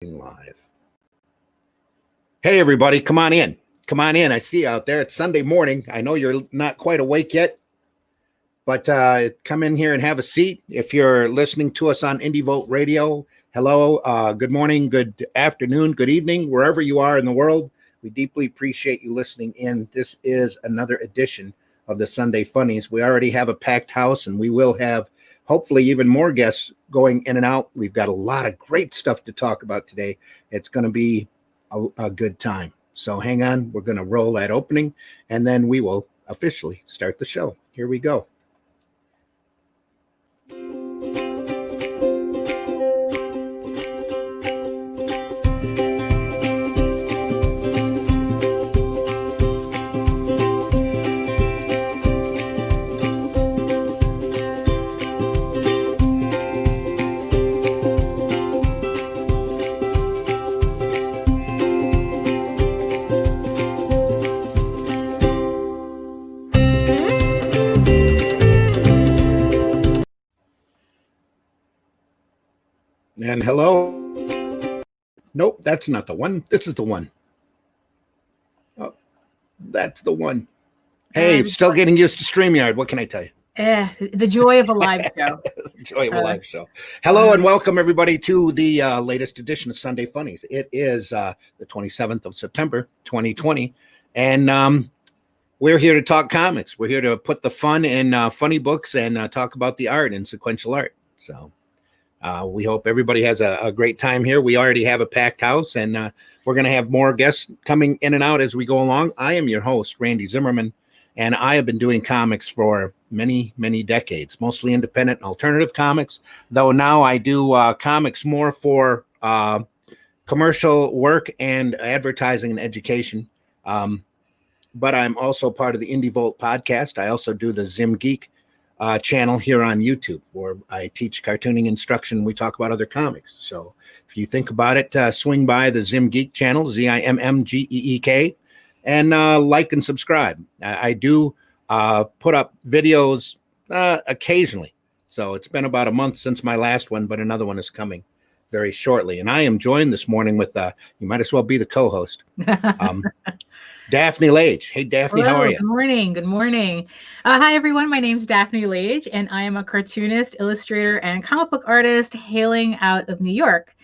Live. Hey, everybody, come on in. Come on in. I see you out there. It's Sunday morning. I know you're not quite awake yet, but come in here and have a seat. If you're listening to us on Indie Volt Radio, hello, good morning, good afternoon, good evening, wherever you are in the world. We deeply appreciate you listening in. This is another edition of the Sunday Funnies. We already have a packed house, and we will have hopefully even more guests going in and out. We've got a lot of great stuff to talk about today. It's going to be a good time. So hang on. We're going to roll that opening, and then we will officially start the show. Here we go. And hello. Nope, that's not the one. This is the one. Oh, that's the one. Hey, still getting used to StreamYard. What can I tell you? The joy of a live show. The joy of a live show. Hello and welcome everybody to the latest edition of Sunday Funnies. It is the 27th of September, 2020. And we're here to talk comics. We're here to put the fun in funny books and talk about the art and sequential art. So we hope everybody has a great time here. We already have a packed house, and we're going to have more guests coming in and out as we go along. I am your host, Randy Zimmerman, and I have been doing comics for many, many decades, mostly independent and alternative comics, though now I do comics more for commercial work and advertising and education. But I'm also part of the Indie Volt podcast. I also do the Zim Geek channel here on YouTube, where I teach cartooning instruction. We talk about other comics. So if you think about it, swing by the Zim Geek channel, ZIMMGEEK, and like and subscribe. I do put up videos occasionally. So it's been about a month since my last one, but another one is coming very shortly. And I am joined this morning with, you might as well be the co-host, Daphne Lage. Hey, Daphne, Hello, how are you? Good morning. Good morning. Hi, everyone. My name is Daphne Lage, and I am a cartoonist, illustrator, and comic book artist hailing out of New York.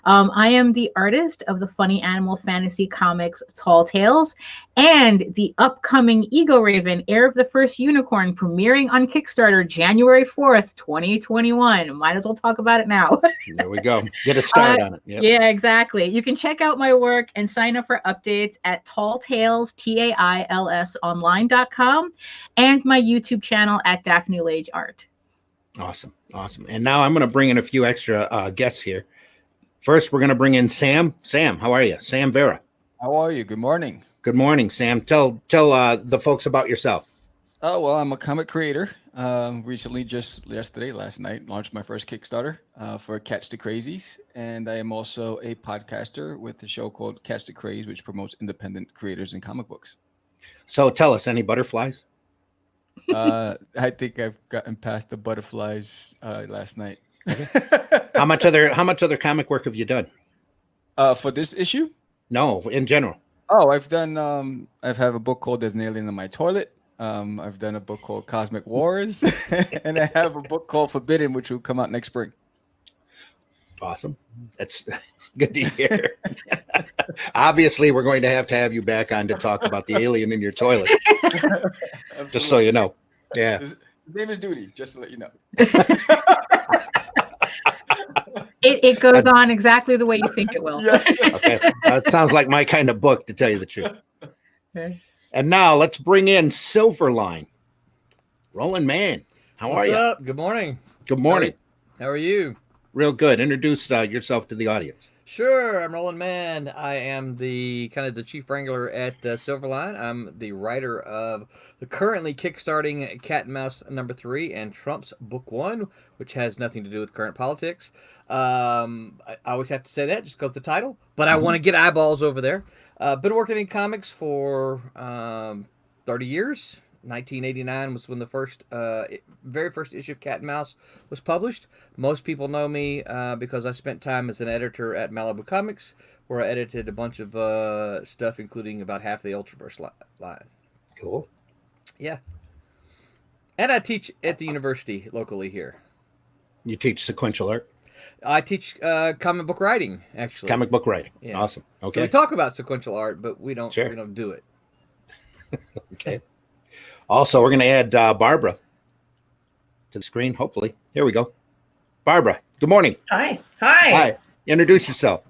I am the artist of the funny animal fantasy comics Tall Tales and the upcoming Ego Raven, Heir of the First Unicorn, premiering on Kickstarter January 4th, 2021. Might as well talk about it now. There we go. Get a start on it. Yep. Yeah, exactly. You can check out my work and sign up for updates at Tall Tales, TAILS online.com, and my YouTube channel at Daphne Lage Art. Awesome. And now I'm going to bring in a few extra guests here. First, we're going to bring in Sam. Sam, how are you? Sam Vera. How are you? Good morning. Good morning, Sam. Tell the folks about yourself. Oh, well, I'm a comic creator. Recently, just last night, launched my first Kickstarter for Catch the Crazies. And I am also a podcaster with a show called Catch the Craze, which promotes independent creators in comic books. So tell us, any butterflies? I think I've gotten past the butterflies last night. How much other comic work have you done? For this issue? No, in general. Oh, I've done. I've have a book called "There's an Alien in My Toilet." I've done a book called Cosmic Wars, and I have a book called Forbidden, which will come out next spring. Awesome. That's good to hear. Obviously, we're going to have you back on to talk about the alien in your toilet. Just so you know. Yeah. His name is Duty, just to let you know. It goes on exactly the way you think it will. Yeah. Okay. It sounds like my kind of book, to tell you the truth. Okay. And now let's bring in Silverline. Roland Man, how are you? What's up? Good morning. Good morning. How are you? Real good. Introduce yourself to the audience. Sure, I'm Roland Mann. I am the chief wrangler at Silverline. I'm the writer of the currently kickstarting Cat and Mouse #3 and Trump's Book 1, which has nothing to do with current politics. I always have to say that just because the title, but I want to get eyeballs over there. Been working in comics for 30 years. 1989 was when the very first issue of Cat and Mouse was published. Most people know me because I spent time as an editor at Malibu Comics, where I edited a bunch of stuff, including about half the Ultraverse line. Cool. Yeah. And I teach at the university locally here. You teach sequential art? I teach comic book writing, actually. Comic book writing. Yeah. Awesome. So Okay. we talk about sequential art, but we don't do it. Okay. Also, we're going to add Barbara to the screen, hopefully. Here we go. Barbara, good morning. Hi. Hi. Introduce yourself.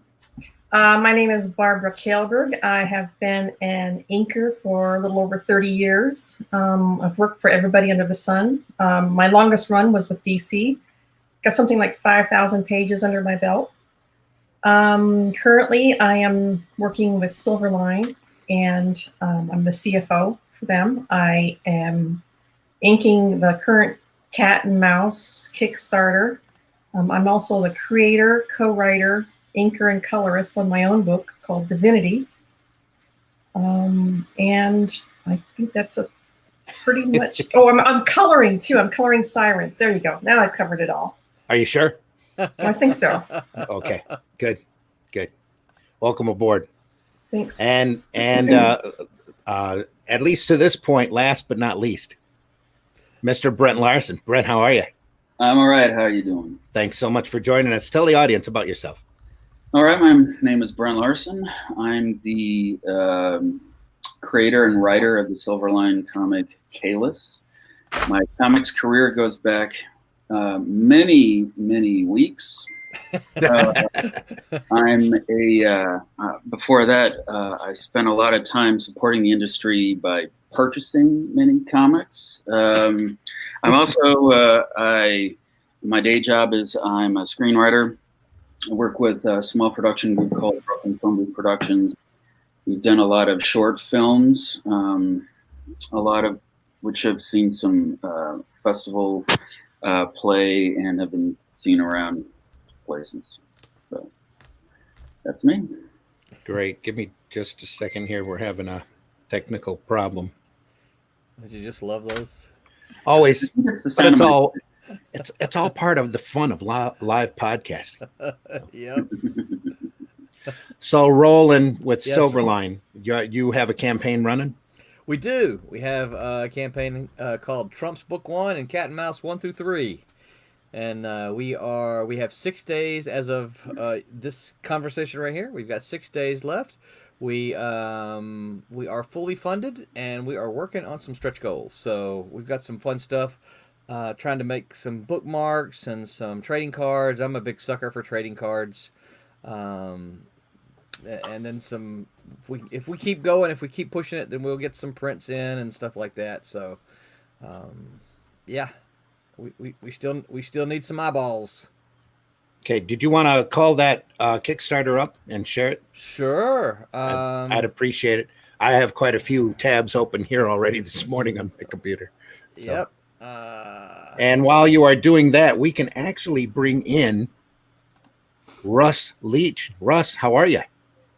My name is Barbara Kaelberg. I have been an inker for a little over 30 years. I've worked for everybody under the sun. My longest run was with DC. Got something like 5,000 pages under my belt. Currently, I am working with Silverline, and I'm the CFO for them. I am inking the current Cat and Mouse Kickstarter. I'm also the creator, co-writer, inker, and colorist on my own book called Divinity. And I think that's a pretty much. Oh, I'm coloring too. I'm coloring Sirens. There you go. Now I've covered it all. Are you sure? I think so. Okay. Good. Welcome aboard. Thanks. And at least to this point, last but not least, Mr. Brent Larson. Brent, how are you? I'm all right. How are you doing? Thanks so much for joining us. Tell the audience about yourself. All right. My name is Brent Larson. I'm the creator and writer of the Silverline comic Kalis. My comics career goes back many weeks. Before that, I spent a lot of time supporting the industry by purchasing many comics. I'm also, my day job is I'm a screenwriter. I work with a small production group called Brooklyn Film Group Productions. We've done a lot of short films, a lot of which have seen some festival play and have been seen around places. So that's me. Great. Give me just a second here. We're having a technical problem. Did you just love those? Always. But it's all part of the fun of live podcasting. Yep. So rolling with Yes, Silverline, you have a campaign running? We do. We have a campaign called Trump's Book 1 and Cat and Mouse 1 through 3. And we have 6 days as of this conversation right here. We've got 6 days left. We are fully funded, and we are working on some stretch goals. So we've got some fun stuff, trying to make some bookmarks and some trading cards. I'm a big sucker for trading cards. And then some, if we keep going, if we keep pushing it, then we'll get some prints in and stuff like that. So, yeah, we still need some eyeballs. Okay. Did you want to call that Kickstarter up and share it? Sure. I'd appreciate it. I have quite a few tabs open here already this morning on my computer. So. Yep. And while you are doing that, we can actually bring in Russ Leach. Russ, how are you?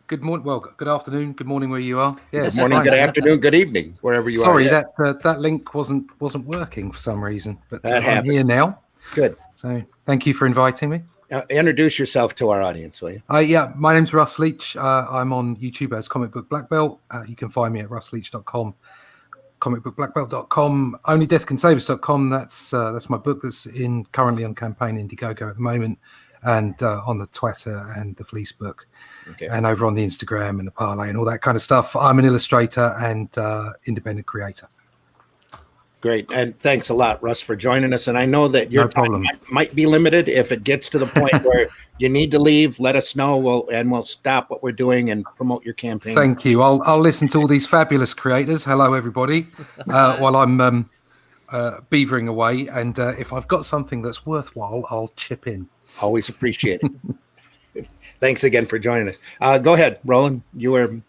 Good morning. Well, good afternoon. Good morning, where you are. Yeah, Good morning, good afternoon, good evening, wherever you are. Sorry, that link wasn't working for some reason, but I'm here now. Good. So thank you for inviting me. Introduce yourself to our audience, will you? Yeah, my name's Russ Leach. I'm on YouTube as Comic Book Black Belt. You can find me at russleach.com, comicbookblackbelt.com, onlydeathcansavus.com. That's my book that's currently on campaign Indiegogo at the moment, and on the Twitter and the Fleece book. Okay. And over on the Instagram and the Parlay and all that kind of stuff. I'm an illustrator and independent creator. Great. And thanks a lot, Russ, for joining us. And I know that your time might be limited. If it gets to the point where you need to leave, let us know. We'll stop what we're doing and promote your campaign. Thank you. I'll listen to all these fabulous creators. Hello, everybody. While I'm beavering away. And if I've got something that's worthwhile, I'll chip in. Always appreciate it. Thanks again for joining us. Go ahead, Roland. You were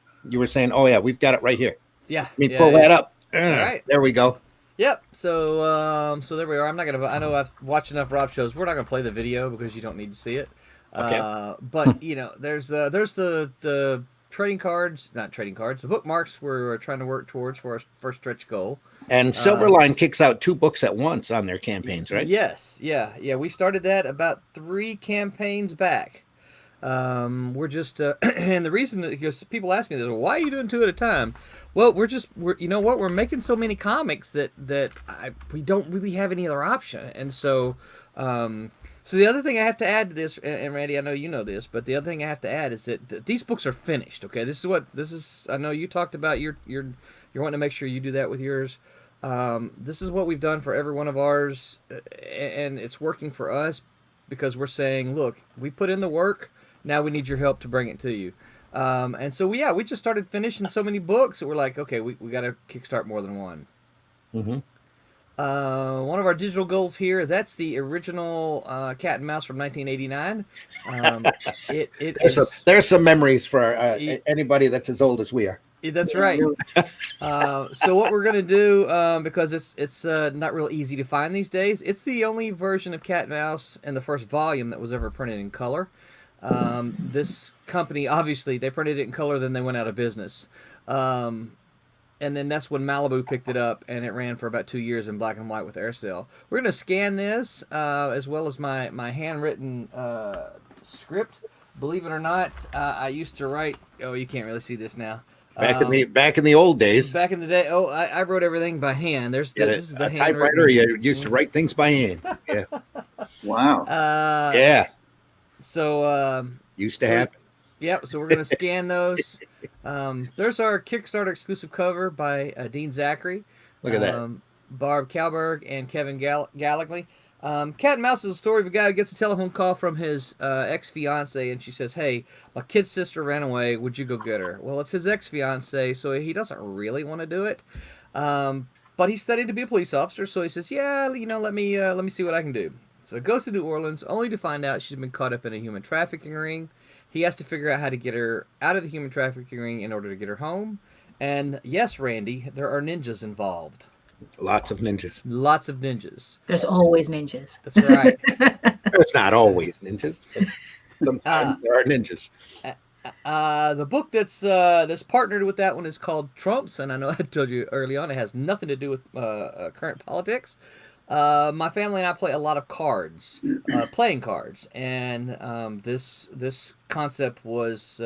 saying, oh yeah, we've got it right here. Yeah. Let me pull that up. All right. There we go. Yep. So there we are. I know I've watched enough Rob shows. We're not gonna play the video because you don't need to see it. Okay. But there's the the bookmarks we're trying to work towards for our first stretch goal. And Silverline kicks out 2 books at once on their campaigns, right? Yes, yeah. We started that about 3 campaigns back. We're just and the reason that, because people ask me this, why are you doing 2 at a time? Well, we're you know what, we're making so many comics that we don't really have any other option. And so so the other thing I have to add to this, and Randy, I know you know this, but the other thing I have to add is that these books are finished. Okay, this is I know you talked about you're wanting to make sure you do that with yours. This is what we've done for every one of ours, and it's working for us because we're saying, look, we put in the work. Now we need your help to bring it to you. And so we just started finishing so many books that we're like, okay, we got to kickstart more than one. Mm-hmm. One of our digital goals here, that's the original Cat and Mouse from 1989. There's some memories for anybody that's as old as we are. That's right. So what we're going to do, because it's not real easy to find these days, it's the only version of Cat and Mouse in the first volume that was ever printed in color. This company, obviously, they printed it in color, then they went out of business. And then that's when Malibu picked it up, and it ran for about 2 years in black and white with Aircel. We're going to scan this, as well as my handwritten script. Believe it or not, I used to write... Oh, you can't really see this now. Back in the old days. Back in the day, I wrote everything by hand. This is the typewriter. You used to write things by hand. Yeah. Wow. Yeah. So used to happen. Yep. So we're gonna scan those. There's our Kickstarter exclusive cover by Dean Zachary. Look at that. Barb Kalberg and Kevin Gallagly. Cat and Mouse is a story of a guy who gets a telephone call from his ex-fiance, and she says, hey, my kid's sister ran away. Would you go get her? Well, it's his ex-fiance, so he doesn't really want to do it. But he studied to be a police officer, so he says, yeah, let me see what I can do. So he goes to New Orleans, only to find out she's been caught up in a human trafficking ring. He has to figure out how to get her out of the human trafficking ring in order to get her home. And yes, Randy, there are ninjas involved. Lots of ninjas. Lots of ninjas. There's always ninjas. That's right. It's not always ninjas, but sometimes there are ninjas. The book that's partnered with that one is called Trumps, and I know I told you early on it has nothing to do with current politics. My family and I play a lot of cards, playing cards, and this concept was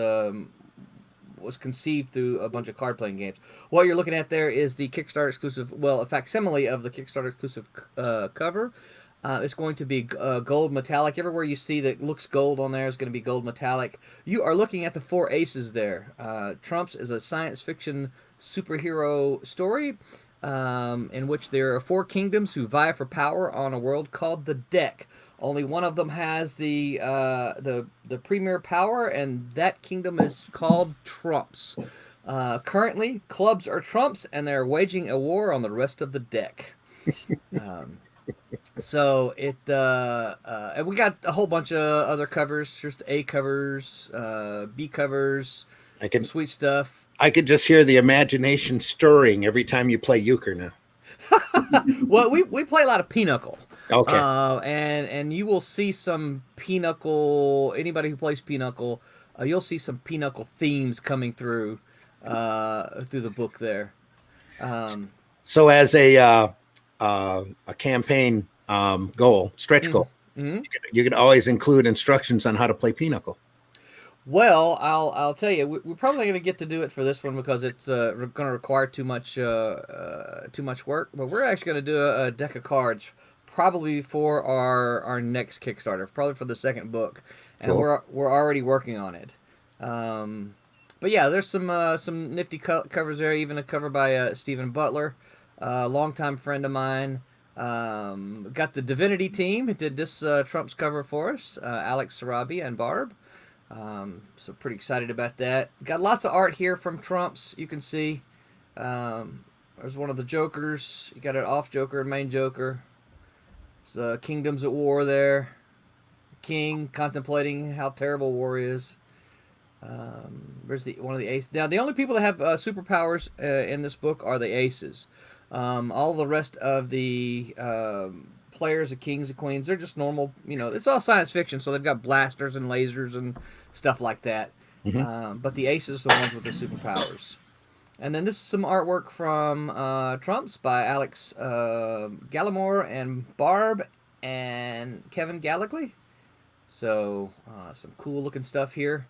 conceived through a bunch of card playing games. What you're looking at there is the Kickstarter exclusive, well, a facsimile of the Kickstarter exclusive cover. It's going to be gold metallic. Everywhere you see that looks gold on there is going to be gold metallic. You are looking at the 4 aces there. Trumps is a science fiction superhero story in which there are 4 kingdoms who vie for power on a world called the Deck. Only one of them has the premier power, and that kingdom is called Trumps. Currently, clubs are Trumps, and they're waging a war on the rest of the deck. So it and we got a whole bunch of other covers, just A covers, B covers, sweet stuff. I could just hear the imagination stirring every time you play euchre now. Well, we play a lot of pinochle. Okay. And you will see some pinochle. Anybody who plays pinochle, you'll see some pinochle themes coming through the book there. So as a campaign goal, stretch goal, you can always include instructions on how to play pinochle. Well, I'll tell you, we're probably not going to get to do it for this one because it's going to require too much work. But we're actually going to do a deck of cards, probably for our next Kickstarter, probably for the second book, and cool. we're already working on it. But yeah, there's some nifty covers there. Even a cover by Stephen Butler, a longtime friend of mine. Got the Divinity team who did this Trump's cover for us, Alex Sarabi and Barb. So pretty excited about that. Got lots of art here from Trumps. You can see there's one of the Jokers. You got an off Joker and main Joker. There's Kingdoms at War there. King contemplating how terrible war is. There's one of the aces. Now the only people that have superpowers in this book are the aces. All the rest of the players, the kings, the queens, they're just normal. It's all science fiction, so they've got blasters and lasers and stuff like that. but the aces are the ones with the superpowers. And then this is some artwork from Trumps by Alex Gallimore and Barb and Kevin Gallagly. So some cool looking stuff here.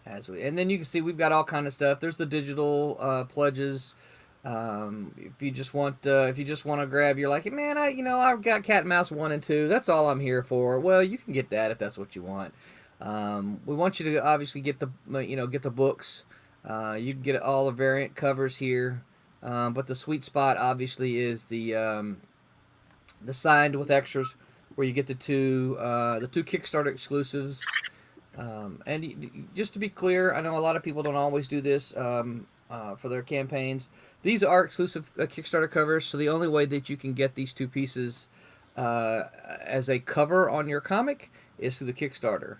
And then you can see we've got all kind of stuff. There's the digital pledges. If you just want to grab, you're like, man, I've got Cat and Mouse 1 and 2. That's all I'm here for. Well, you can get that if that's what you want. We want you to obviously get the books. You can get all the variant covers here, but the sweet spot obviously is the signed with extras, where you get the two Kickstarter exclusives. And just to be clear, I know a lot of people don't always do this for their campaigns. These are exclusive Kickstarter covers, so the only way that you can get these two pieces as a cover on your comic is through the Kickstarter.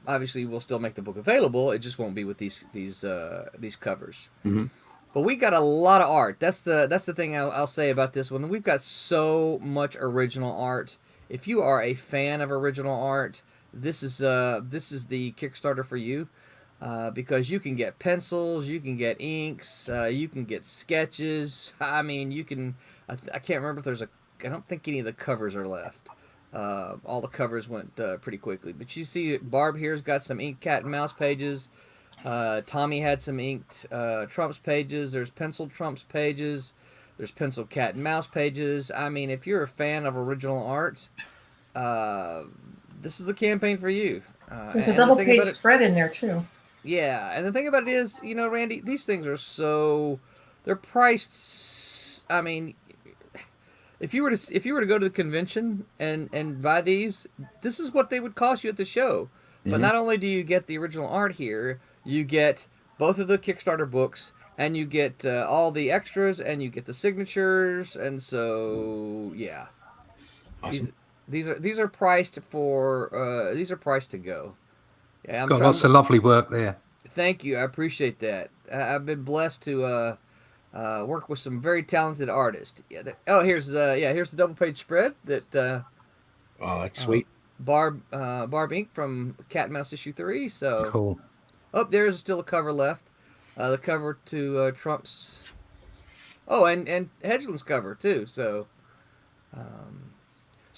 Obviously, we'll still make the book available. It just won't be with these covers. Mm-hmm. But we got a lot of art. That's the thing I'll say about this one. We've got so much original art. If you are a fan of original art, this is the Kickstarter for you, because you can get pencils, you can get inks, you can get sketches. I mean, you can. I can't remember if there's I don't think any of the covers are left. All the covers went pretty quickly. But you see, Barb here's got some inked Cat and Mouse pages. Tommy had some inked Trumps pages. There's penciled Trumps pages. There's penciled Cat and Mouse pages. I mean, if you're a fan of original art, this is the campaign for you. There's a double page spread in there too. Yeah, and the thing about it is, Randy, these things are they're priced. I mean, if you were to go to the convention and buy these, this is what they would cost you at the show. But not only do you get the original art here, you get both of the Kickstarter books, and you get all the extras, and you get the signatures, and so yeah. Awesome. These are priced for these are priced to go. Yeah, Got lots of lovely work there. Thank you, I appreciate that. I've been blessed to work with some very talented artists. Yeah. Here's the double page spread that. Oh, that's sweet. Barb Inc. from Cat and Mouse issue 3. So Cool. Oh, there's still a cover left. The cover to Trump's. Oh, and Hedgeland's cover too. So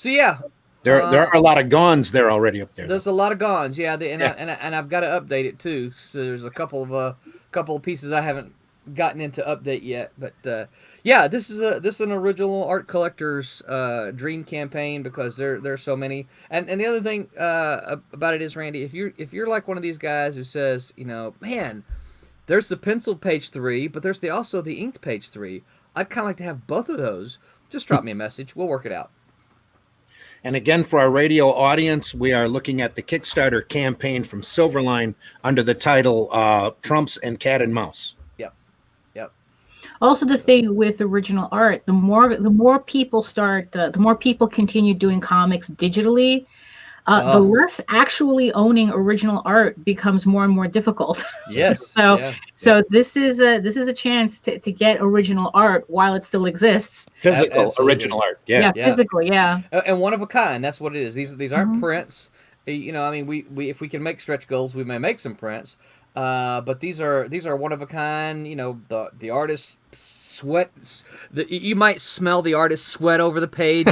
yeah. There are a lot of gons there already up there. There's a lot of gons, yeah. And I've got to update it too. So there's a couple of pieces I haven't gotten into update yet. But yeah, this is an original art collector's dream campaign, because there's so many. And the other thing about it is, Randy, if you're like one of these guys who says, man, there's the pencil page 3, but there's also the inked page 3. I'd kind of like to have both of those. Just drop me a message. We'll work it out. And again, for our radio audience, we are looking at the Kickstarter campaign from Silverline under the title Trumps and Cat and Mouse. Yep. Also, the thing with original art, the more people the more people continue doing comics digitally, the less actually owning original art becomes more and more difficult. Yes. So this is a chance to get original art while it still exists. Physical Absolutely. original art. Yeah. Physically, yeah. And one of a kind. That's what it is. These aren't prints. I mean, we if we can make stretch goals, we may make some prints. But these are one of a kind. The artist sweat. You might smell the artist sweat over the page.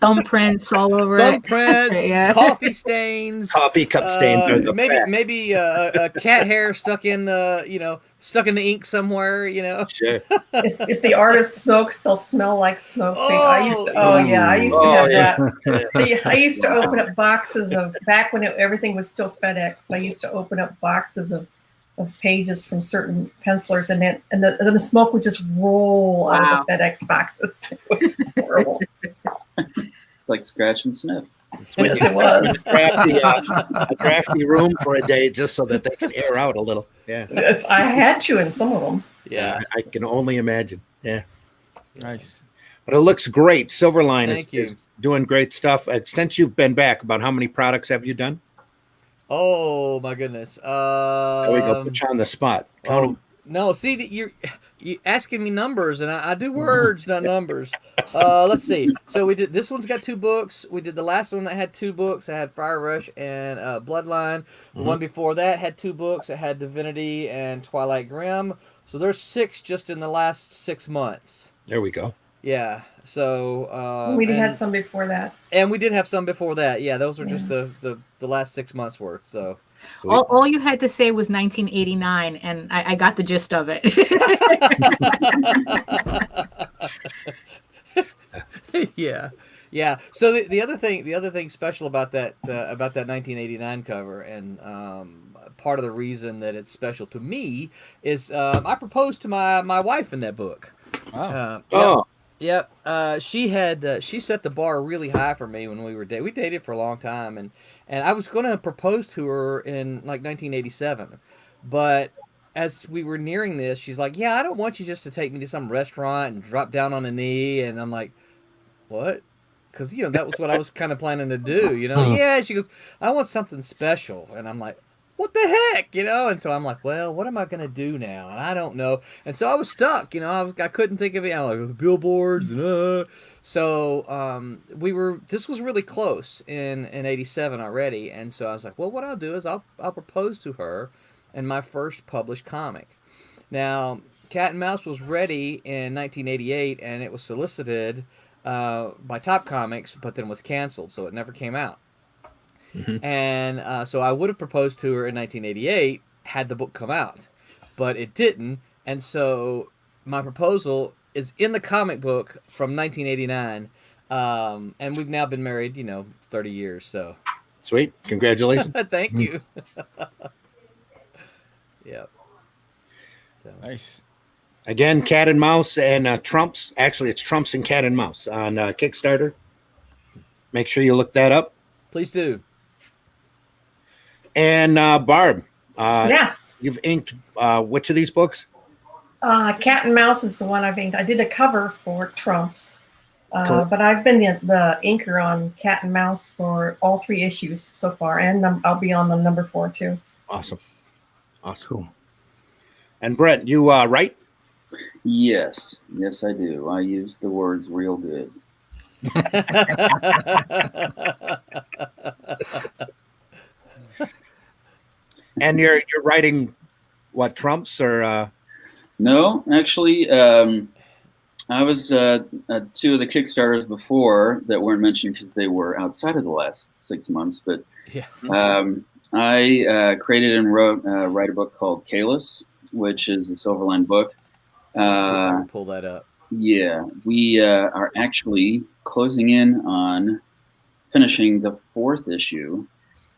Thumbprints all over Thumbprints, yeah. coffee stains, Coffee cup stains are the maybe a cat hair stuck in the ink somewhere. Sure. If the artist smokes, they'll smell like smoke. I used to have that. I used to open up boxes of, back when everything was still FedEx. I used to open up boxes of pages from certain pencilers, and then the smoke would just roll out of the FedEx boxes. It was horrible. It's like scratch and sniff. Yes, it was. A drafty room for a day just so that they can air out a little. Yeah. I had to in some of them. Yeah. I can only imagine. Yeah. Nice. But it looks great. Silverline Thank you. is doing great stuff. Since you've been back, about how many products have you done? Oh my goodness. There we go. Put you on the spot. Count 'em. No, see, you asking me numbers, and I do words, not numbers. Let's see. So we did this one's got 2 books. We did the last one that had 2 books. I had Fire Rush and Bloodline. The one before that had 2 books. It had Divinity and Twilight Grim. So there's 6 just in the last 6 months. There we go. Yeah. So We did have some before that. and we did have some before that. Yeah, those were just the last 6 months worth. So. All you had to say was 1989, and I got the gist of it. Yeah. So the other thing special about that 1989 cover, and part of the reason that it's special to me is I proposed to my wife in that book. Wow. Yep. She set the bar really high for me when we were dating. We dated for a long time, and I was going to propose to her in like 1987, but as we were nearing this, she's like, "Yeah, I don't want you just to take me to some restaurant and drop down on a knee." And I'm like, "What?" Because that was what I was kind of planning to do. Yeah. She goes, "I want something special," and I'm like, what the heck, And so I'm like, well, what am I gonna do now? And I don't know. And so I was stuck, I couldn't think of it. I'm like, the billboards and So this was really close in '87 already, and so I was like, well, what I'll do is I'll propose to her in my first published comic. Now, Cat and Mouse was ready in 1988, and it was solicited by Top Comics, but then was canceled, so it never came out. And so I would have proposed to her in 1988 had the book come out, but it didn't. And so my proposal is in the comic book from 1989, and we've now been married, 30 years. So Sweet, congratulations. Thank you. Yep. So. Nice. Again, Cat and Mouse and Trumps. Actually, it's Trumps and Cat and Mouse on Kickstarter. Make sure you look that up. Please do. And Barb, Yeah. you've inked which of these books? Cat and Mouse is the one I've inked. I did a cover for Trumps, Cool. but I've been the inker on Cat and Mouse for all 3 issues so far, and I'll be on the number 4 too. Awesome. Cool. And Brett, you write? Yes, I do. I use the words real good. And you're writing what, Trumps or? No, actually, I was 2 of the Kickstarters before that weren't mentioned because they were outside of the last 6 months. But Yeah. I created and write a book called Kalis, which is a Silverline book. See if I can pull that up. Yeah, we are actually closing in on finishing the 4th issue,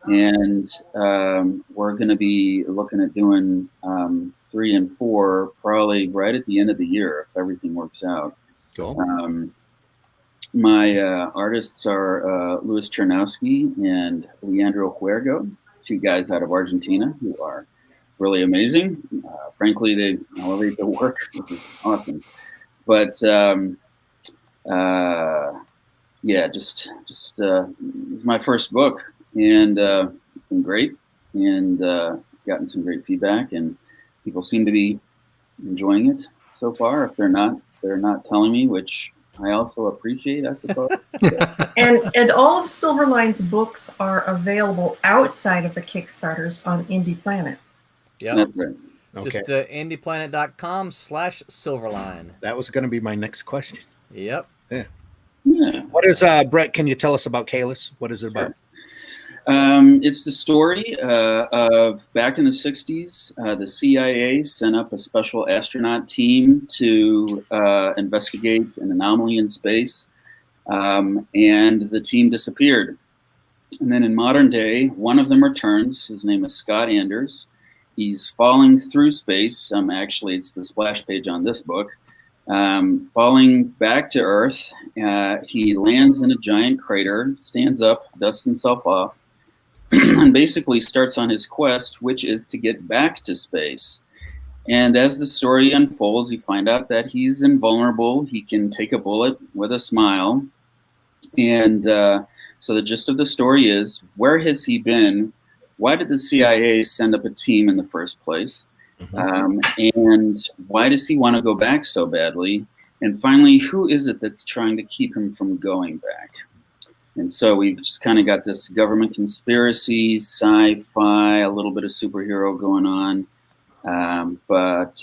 and we're going to be looking at doing 3 and 4 probably right at the end of the year if everything works out. Cool. My artists are Louis Chernowski and Leandro Huergo, 2 guys out of Argentina who are really amazing. Frankly, they elevate their work, which is awesome. But yeah, just it's my first book, and it's been great, and gotten some great feedback, and people seem to be enjoying it so far. If they're not telling me, which I also appreciate, I suppose. And all of Silverline's books are available outside of the Kickstarters on Indie Planet. Yep. That's right. Okay. Just indieplanet.com/Silverline. That was going to be my next question. Yep. Yeah. What is Brett? Can you tell us about Kalis? What is it about? It's the story of back in the 60s, the CIA sent up a special astronaut team to investigate an anomaly in space, and the team disappeared. And then in modern day, one of them returns. His name is Scott Anders. He's falling through space. Actually, it's the splash page on this book. Falling back to Earth, he lands in a giant crater, stands up, dusts himself off, and basically starts on his quest, which is to get back to space. And as the story unfolds, you find out that he's invulnerable. He can take a bullet with a smile. And so the gist of the story is, where has he been? Why did the CIA send up a team in the first place? And why does he want to go back so badly? And finally, who is it that's trying to keep him from going back? And so we just kind of got this government conspiracy, sci-fi, a little bit of superhero going on. But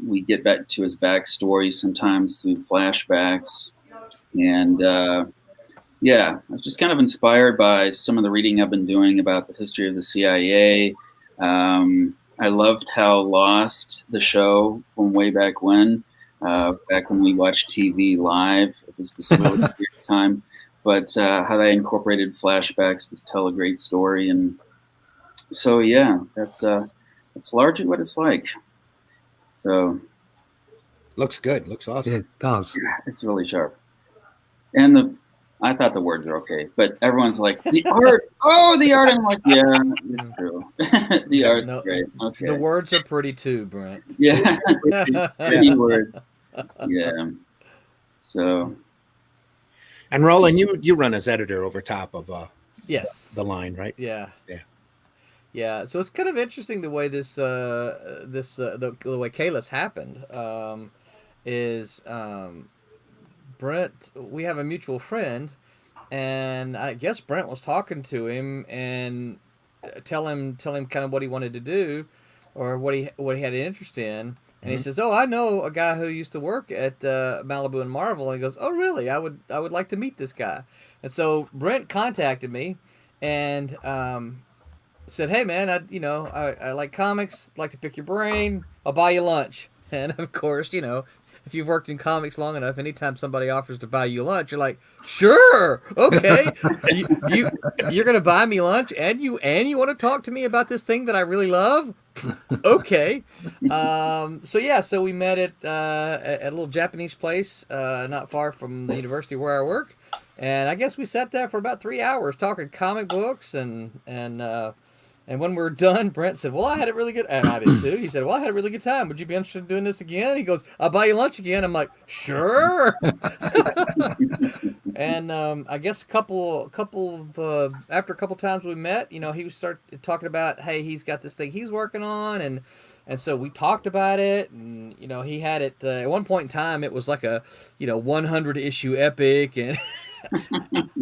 we get back to his backstory sometimes through flashbacks. And yeah, I was just kind of inspired by some of the reading I've been doing about the history of the CIA. I loved how Lost, the show from way back when we watched TV live. It was this really weird time. But how they incorporated flashbacks to tell a great story. And so, yeah, that's largely what it's like. So. Looks good. Looks awesome. It does. Yeah, it's really sharp. And I thought the words were okay, but everyone's like, the art. Oh, the art. I'm like, yeah, it's true. The art's great. Okay. The words are pretty too, Brent. Yeah. Pretty words. Yeah. So. And Roland, you run as editor over top of yes, the line, right? Yeah. Yeah. Yeah. So it's kind of interesting the way the way Kalis happened. Is Brent? We have a mutual friend, and I guess Brent was talking to him and tell him kind of what he wanted to do, or what he had an interest in. And he says, "Oh, I know a guy who used to work at Malibu and Marvel." And he goes, "Oh, really? I would like to meet this guy." And so Brent contacted me and said, "Hey, man, I like comics. Like to pick your brain. I'll buy you lunch." And of course, if you've worked in comics long enough, anytime somebody offers to buy you lunch, you're like, "Sure, okay, you're gonna buy me lunch, and you want to talk to me about this thing that I really love." Okay. So we met at a little Japanese place not far from the university where I work, and I guess we sat there for about 3 hours talking comic books, and when we were done, Brent said, "Well, I had a really good," and I did too. He said, "Well, I had a really good time. Would you be interested in doing this again?" He goes, "I'll buy you lunch again." I'm like, "Sure." And I guess after a couple times we met, he would start talking about, hey, he's got this thing he's working on, and so we talked about it, and he had it at one point in time. It was like a 100 issue epic, and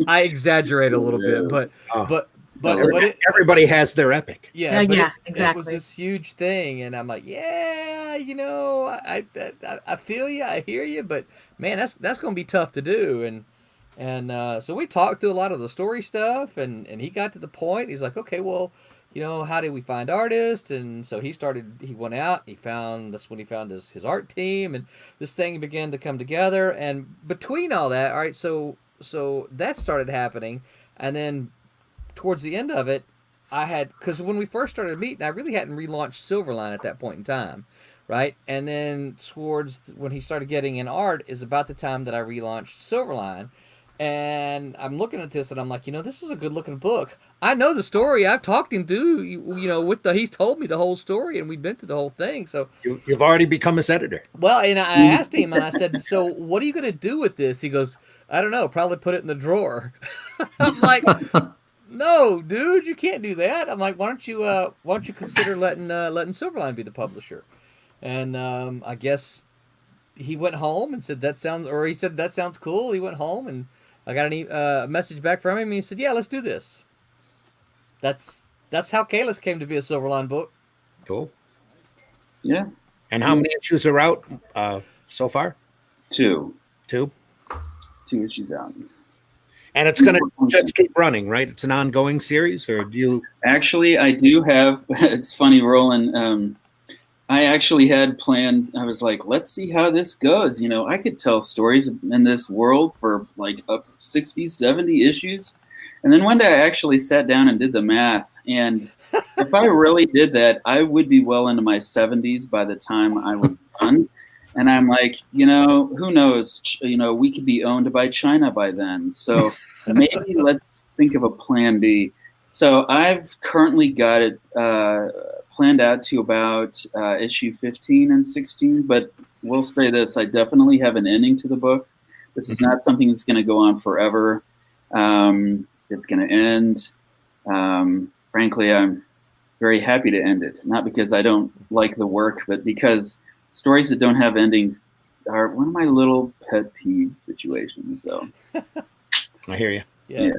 I exaggerate a little bit, but everybody has their epic. Yeah, exactly. It was this huge thing, and I'm like, yeah, I feel you, I hear you, but man, that's gonna be tough to do, and so we talked through a lot of the story stuff, and he got to the point. He's like, okay, well, how do we find artists? And so he went out. That's when he found his art team, and this thing began to come together. And between all that, all right, so that started happening, and then towards the end of it, because when we first started meeting, I really hadn't relaunched Silverline at that point in time, right? And then towards when he started getting in art is about the time that I relaunched Silverline. And I'm looking at this and I'm like, this is a good looking book. I know the story. I've talked him through, he's told me the whole story, and we've been through the whole thing. So you've already become his editor. Well, and I asked him and I said, "So what are you going to do with this?" He goes, "I don't know, probably put it in the drawer." I'm like, "No, dude, you can't do that." I'm like, why don't you consider letting Silverline be the publisher? And I guess he went home and said that sounds cool. He went home, and I got a message back from him, and he said, "Yeah, let's do this." That's how Kalis came to be a Silverline book. Cool. Yeah. And how many issues are out so far? 2. 2 issues out. And it's going to just keep running, right? It's an ongoing series, or do you? Actually, I do have. It's funny, Roland. I actually had planned. I was like, let's see how this goes. I could tell stories in this world for like up 60, 70 issues. And then one day I actually sat down and did the math. And if I really did that, I would be well into my 70s by the time I was done. And I'm like, who knows? We could be owned by China by then. So maybe let's think of a plan B. So I've currently got it planned out to about issue 15 and 16. But we'll say this, I definitely have an ending to the book. This is not something that's going to go on forever. It's going to end. Frankly, very happy to end it. Not because I don't like the work, but because stories that don't have endings are one of my little pet peeve situations. So I hear you. Yeah.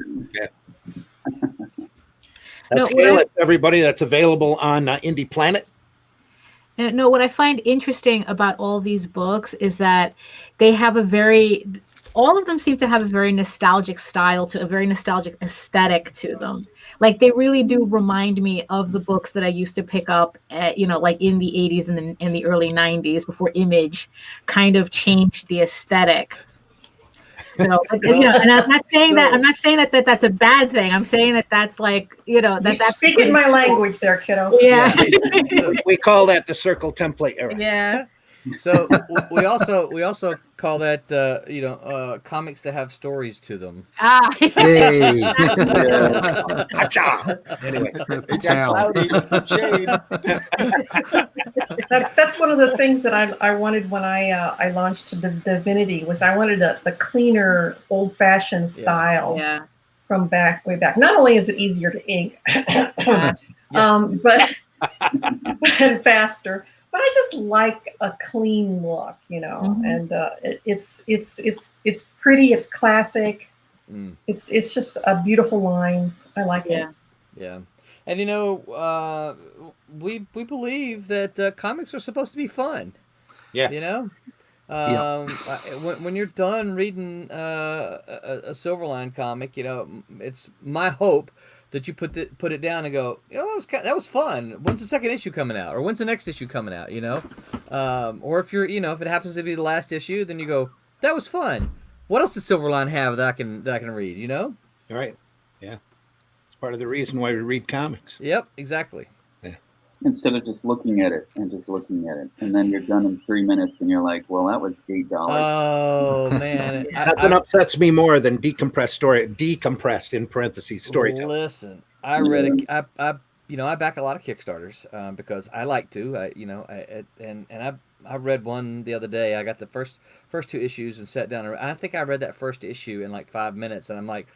That's No, Gail. It's everybody. That's available on Indie Planet. No, what I find interesting about all these books is that they have all of them seem to have a very nostalgic style to a very nostalgic aesthetic to them. Like they really do remind me of the books that I used to pick up at, like in the 80s and in the early 90s before Image kind of changed the aesthetic. So, and I'm not saying that's a bad thing. I'm saying that's like, that's speaking my language there, kiddo. Yeah. We call that the circle template era. Yeah. So we also call that comics that have stories to them. Yay. Gotcha. Anyway, It got cloudy. Let's go shade. That's one of the things that I wanted when I launched Divinity was I wanted the cleaner, old-fashioned style from way back. Not only is it easier to ink, but and faster. But I just like a clean look, and it's pretty, it's classic, it's just a beautiful lines. I like it. Yeah, and we believe that comics are supposed to be fun. Yeah. When you're done reading a Silverline comic, it's my hope that you put it down and go, that was fun. When's the second issue coming out, or when's the next issue coming out? Or if you're, if it happens to be the last issue, then you go, that was fun. What else does Silverline have that I can read? Right. Yeah. It's part of the reason why we read comics. Yep. Exactly. Instead of just looking at it, and then you're done in 3 minutes, and you're like, well, that was $8. Oh man, nothing upsets me more than decompressed in parentheses storytelling. Listen, I read I back a lot of Kickstarters because I like to. I read one the other day. I got the first 2 issues and sat down. I think I read that first issue in like 5 minutes, and I'm like,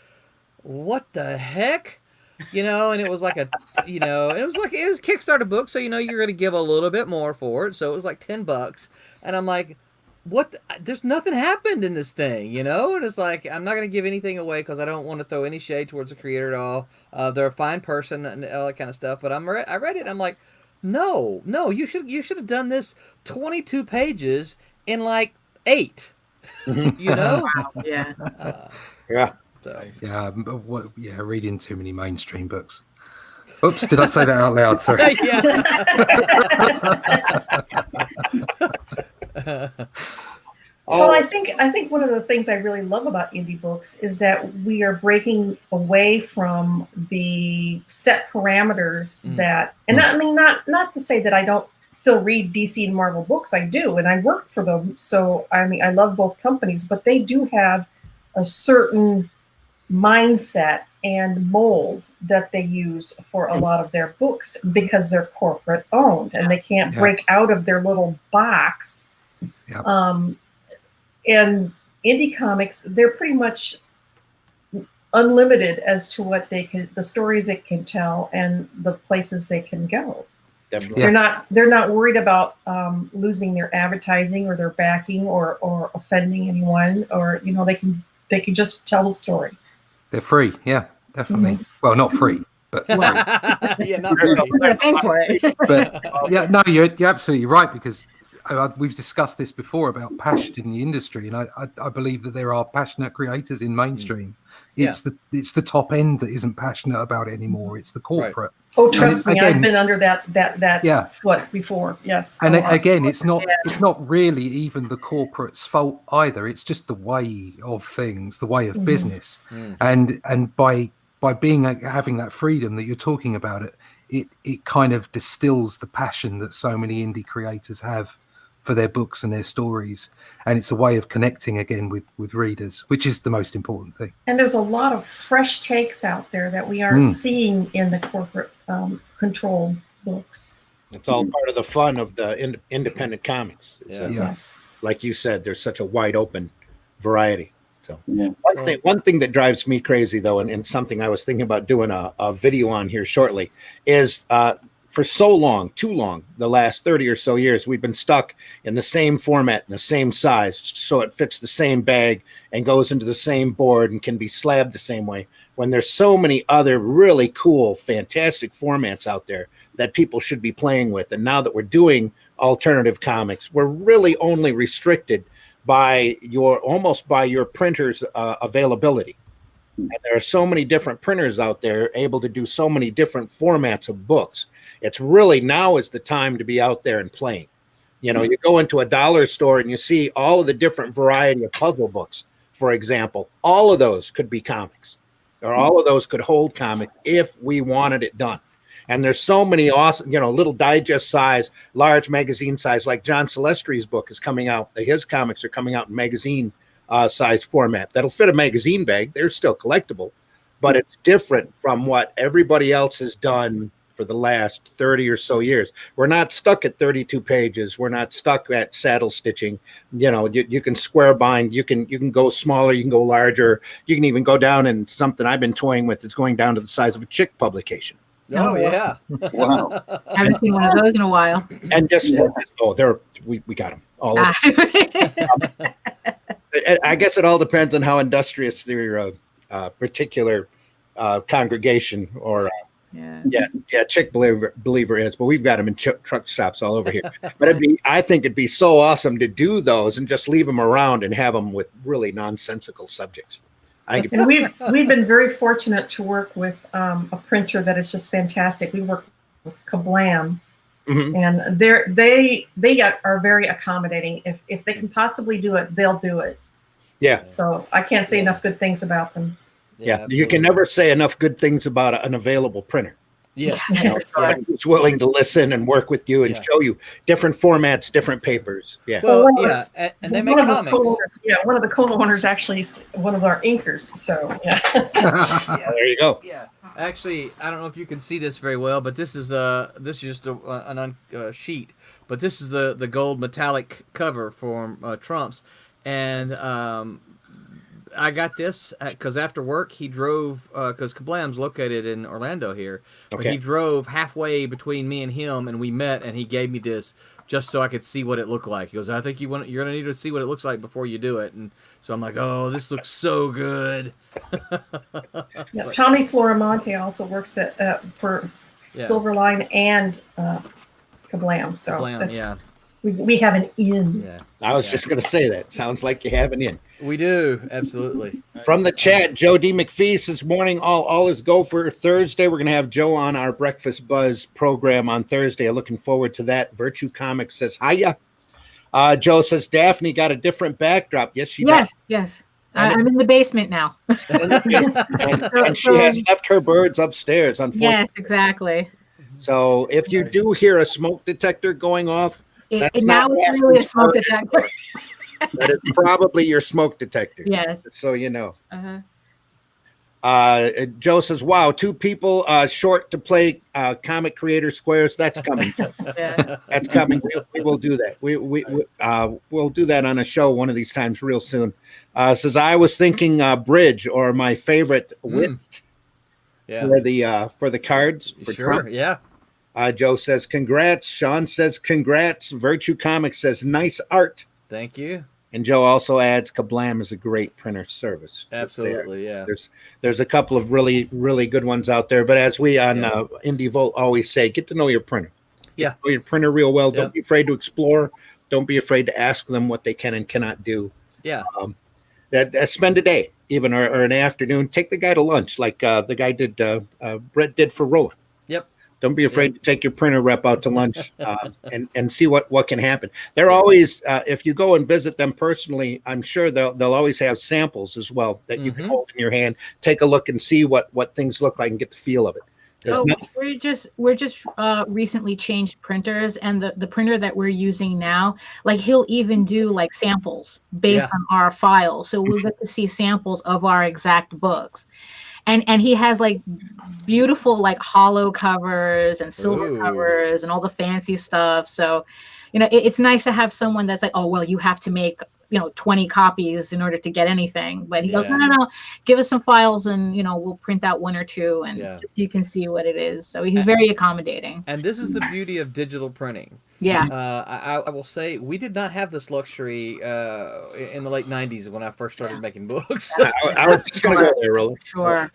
what the heck? And it was like it was a Kickstarter book, so you're going to give a little bit more for it. So it was like $10, and I'm like, what? There's nothing happened in this thing, and it's like I'm not going to give anything away because I don't want to throw any shade towards the creator at all. They're a fine person and all that kind of stuff. But I read it, and I'm like, no, you should have done this 22 pages in like 8. Wow, yeah. Yeah. So. Reading too many mainstream books. Oops, did I say that out loud? Sorry. Well, I think one of the things I really love about indie books is that we are breaking away from the set parameters that, and I mean, not to say that I don't still read DC and Marvel books. I do, and I work for them. So, I mean, I love both companies, but they do have a certain mindset and mold that they use for a lot of their books because they're corporate owned and they can't break out of their little box. And indie comics, they're pretty much unlimited as to what the stories it can tell and the places they can go. Definitely. They're not worried about losing their advertising or their backing or offending anyone, or they can just tell the story. They're free, yeah, definitely. Well, not free, but free. Not free. Pay for it. But no, you're absolutely right, because we've discussed this before about passion in the industry, and I believe that there are passionate creators in mainstream. It's the top end that isn't passionate about it anymore. It's the corporate. Right. Oh, trust me, I've been under that foot before. Yes. And again, it's not really even the corporate's fault either. It's just the way of things, the way of business, and by having that freedom that you're talking about, it kind of distills the passion that so many indie creators have for their books and their stories, and it's a way of connecting again with readers, which is the most important thing. And there's a lot of fresh takes out there that we aren't seeing in the corporate controlled books. It's all part of the fun of the independent comics. Yes. Like you said, there's such a wide open variety. So one thing that drives me crazy, though, and something I was thinking about doing a video on here shortly, is for so long, too long, the last 30 or so years, we've been stuck in the same format and the same size, so it fits the same bag and goes into the same board and can be slabbed the same way, when there's so many other really cool, fantastic formats out there that people should be playing with. And now that we're doing alternative comics, we're really only restricted by your printer's availability. And there are so many different printers out there able to do so many different formats of books. It's really, now is the time to be out there and playing. You know, you go into a dollar store and you see all of the different variety of puzzle books, for example. All of those could be comics, or all of those could hold comics if we wanted it done. And there's so many awesome, you know, little digest size, large magazine size, like John Celestri's book is coming out. His comics are coming out in magazine size format. That'll fit a magazine bag. They're still collectible, but it's different from what everybody else has done for the last 30 or so years. We're not stuck at 32 pages. We're not stuck at saddle stitching. You know, you can square bind. You can go smaller. You can go larger. You can even go down, and something I've been toying with is going down to the size of a chick publication. Oh, yeah. Wow. I haven't seen one of those in a while. And just we got them all over. I guess it all depends on how industrious their particular congregation or chick believer is. But we've got them in truck stops all over here. But I think it'd be so awesome to do those and just leave them around and have them with really nonsensical subjects. And we've been very fortunate to work with a printer that is just fantastic. We work with Kablam. Mm-hmm. And they are very accommodating. If they can possibly do it, they'll do it. Yeah. So I can't say enough good things about them. Yeah. You can never say enough good things about an available printer. Yes. You know, who's willing to listen and work with you and show you different formats, different papers. Yeah. Well, and they make comics. One of the co-owners actually is one of our inkers. So yeah. There you go. Yeah. Actually, I don't know if you can see this very well, but this is just a sheet. But this is the gold metallic cover for Trump's, and I got this because after work he drove, because Kablam's located in Orlando here, but he drove halfway between me and him, and we met, and he gave me this just so I could see what it looked like. He goes, I think you're gonna need to see what it looks like before you do it, and so I'm like, oh, this looks so good. Tommy Floramonte also works for Silverline and Kablam, so we have an in. Yeah. I was just going to say that. Sounds like you have an in. We do, absolutely. From the chat, Joe D. McPhee says, morning, all is go for Thursday. We're going to have Joe on our Breakfast Buzz program on Thursday. Looking forward to that. Virtue Comics says, hiya. Joe says, Daphne got a different backdrop. Yes, she does. Yes. I'm in the basement now. and she has left her birds upstairs, unfortunately. Yes, exactly. So if you do hear a smoke detector going off, it's really a smoke detector. That is probably your smoke detector. Yes. So you know. Joe says, wow, 2 people short to play comic creator squares. That's coming. That's coming. We will do that. We'll do that on a show one of these times real soon. Says, I was thinking bridge, or my favorite width for the cards. For sure. Trump. Yeah. Joe says, congrats. Sean says, congrats. Virtue Comics says, nice art. Thank you. And Joe also adds, Kablam is a great printer service. Absolutely, yeah. There's a couple of really, really good ones out there. But as we on Indie Volt always say, get to know your printer. Yeah. Get to know your printer real well. Don't be afraid to explore. Don't be afraid to ask them what they can and cannot do. Yeah. Spend a day, even or an afternoon. Take the guy to lunch, like the guy Brett did for Roland. Yep. Don't be afraid to take your printer rep out to lunch and see what can happen. They're always, if you go and visit them personally, I'm sure they'll always have samples as well that you can hold in your hand, take a look and see what things look like and get the feel of it. We're just recently changed printers, and the printer that we're using now, like he'll even do like samples based on our files. So we'll get to see samples of our exact books. And he has like beautiful like hollow covers and silver covers and all the fancy stuff. So, you know, it's nice to have someone that's like, oh, well, you have to make 20 copies in order to get anything. But he goes, Yeah. no, give us some files and, we'll print out one or two and Yeah. just so you can see what it is. So he's very accommodating. And this is the beauty of digital printing. Yeah. I will say we did not have this luxury in the late 90s when I first started making books. I was just going to go there, really. Sure.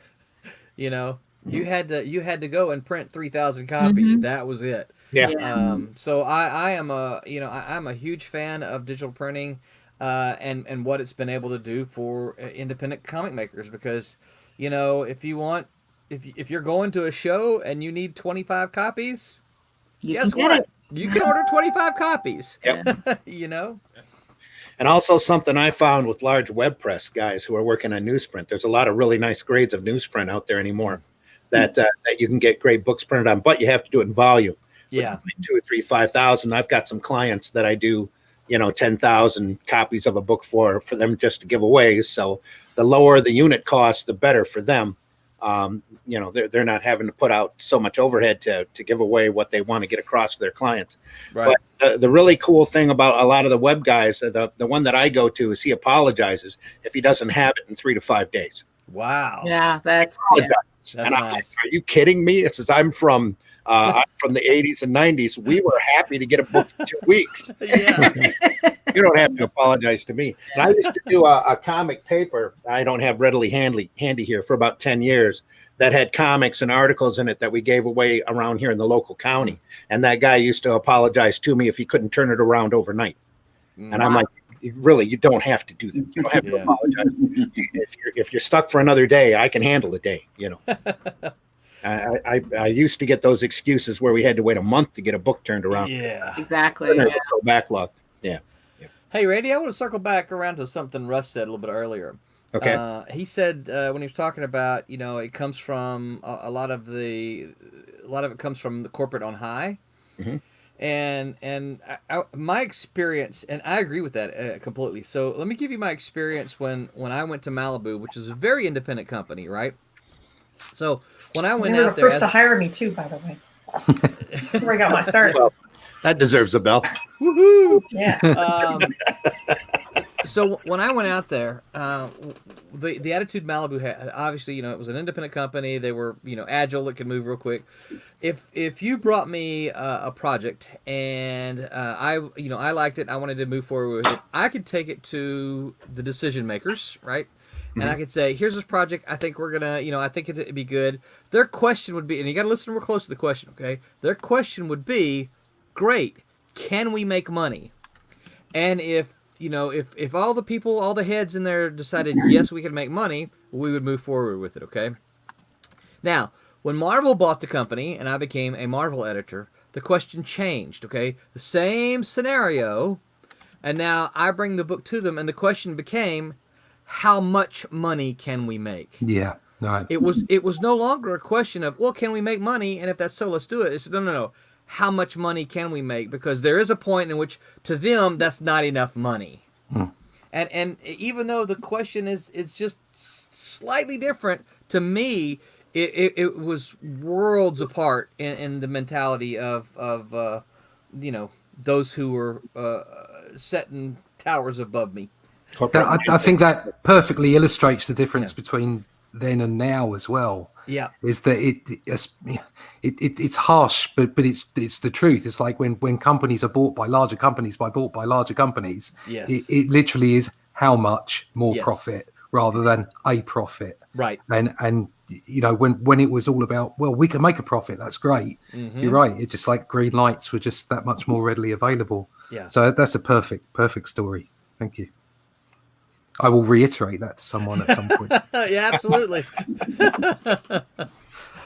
You had to go and print 3,000 copies. That was it. Yeah. So I am I'm a huge fan of digital printing, and what it's been able to do for independent comic makers, because if you're going to a show and you need 25 copies, guess what? You can order 25 copies. Yep. And also something I found with large web press guys who are working on newsprint, there's a lot of really nice grades of newsprint out there anymore that you can get great books printed on, but you have to do it in volume. Yeah. 2 or 3, 5,000. I've got some clients that I do, 10,000 copies of a book for them just to give away. So the lower the unit cost, the better for them. They're not having to put out so much overhead to give away what they want to get across to their clients. Right. But the really cool thing about a lot of the web guys, the one that I go to, is he apologizes if he doesn't have it in 3 to 5 days. Wow. Yeah, that's That's and I'm like, nice. are you kidding me? It says I'm from the 80s and 90s. We were happy to get a book in 2 weeks. Yeah. You don't have to apologize to me. And I used to do a comic paper I don't have readily handy here for about 10 years that had comics and articles in it that we gave away around here in the local county. And that guy used to apologize to me if he couldn't turn it around overnight. And I'm like, really, you don't have to do that. You don't have to apologize. If you're stuck for another day, I can handle a day, I used to get those excuses where we had to wait a month to get a book turned around. Yeah. exactly. And it was so backlogged. Yeah. Hey, Randy, I want to circle back around to something Russ said a little bit earlier. Okay. He said when he was talking about, it comes from a lot of it comes from the corporate on high. Mhm. And my experience, and I agree with that completely. So let me give you my experience when I went to Malibu, which is a very independent company, right? So when I went They were out the there, first to hire me too, by the way. That's where I got my start. Well, that deserves a bell. woohoo! Yeah. So when I went out there, the attitude Malibu had, obviously, it was an independent company. They were, agile, that could move real quick. If you brought me a project and I liked it, I wanted to move forward with it, I could take it to the decision makers, right? And I could say, here's this project. I think we're gonna, I think it'd be good. Their question would be, and you got to listen real close to the question, okay? Their question would be, great, can we make money? And if all the people, all the heads in there decided, yes, we can make money, we would move forward with it, okay? Now, when Marvel bought the company and I became a Marvel editor, the question changed, okay? The same scenario, and now I bring the book to them, and the question became, how much money can we make? Yeah, right. It was no longer a question of, well, can we make money? And if that's so, let's do it. It's no. How much money can we make? Because there is a point in which, to them, that's not enough money. And even though the question is just slightly different, to me, it was worlds apart in the mentality of those who were setting towers above me. I think that perfectly illustrates the difference between then and now as well. Yeah, is that it's harsh, but it's the truth. It's like when companies are bought by larger companies, Yes. it literally is how much more Yes. profit rather than a profit. Right. And when it was all about, well, we can make a profit, that's great. Mm-hmm. You're right. It's just like green lights were just that much more readily available. Yeah. So that's a perfect story. Thank you. I will reiterate that to someone at some point. Yeah, absolutely. I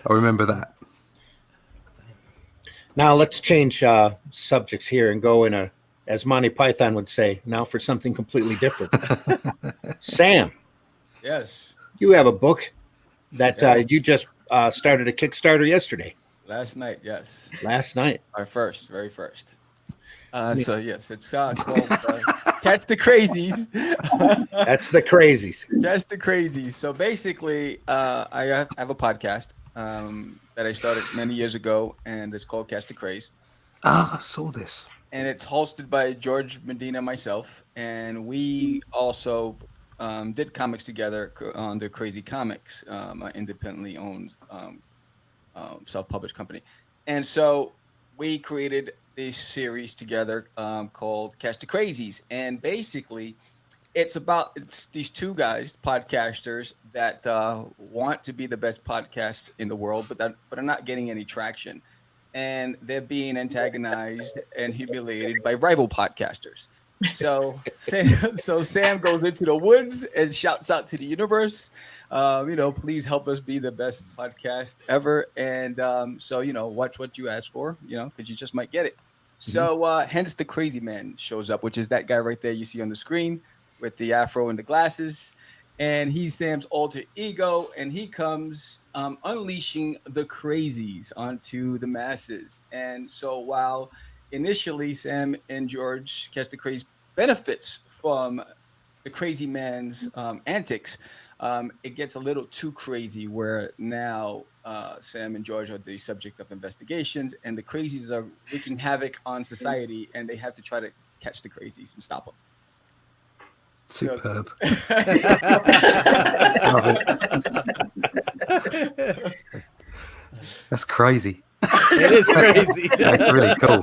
remember that. Now let's change subjects here and go in as Monty Python would say, now for something completely different. Sam, Yes. you have a book that you just started a Kickstarter yesterday. Last night, yes. Last night. Our very first. So yes, it's called Catch the Crazies. That's the crazies. That's the Crazies. So basically, I have a podcast that I started many years ago, and it's called Catch the Craze. Ah, I saw this. And it's hosted by George Medina and myself, and we also did comics together on the Crazy Comics, an independently owned self-published company. And so we created this series together called Catch the Crazies, and basically it's these two guys, podcasters, that want to be the best podcasts in the world, but are not getting any traction, and they're being antagonized and humiliated by rival podcasters. So Sam goes into the woods and shouts out to the universe, please help us be the best podcast ever. And watch what you ask for, because you just might get it. So hence the crazy man shows up, which is that guy right there you see on the screen with the afro and the glasses. And he's Sam's alter ego, and he comes unleashing the crazies onto the masses. And so while initially Sam and George Catch the Crazy benefits from the crazy man's antics, it gets a little too crazy where now Sam and George are the subject of investigations, and the crazies are wreaking havoc on society, and they have to try to catch the crazies and stop them. Superb. So, Love it. That's crazy. It is crazy. That's really cool.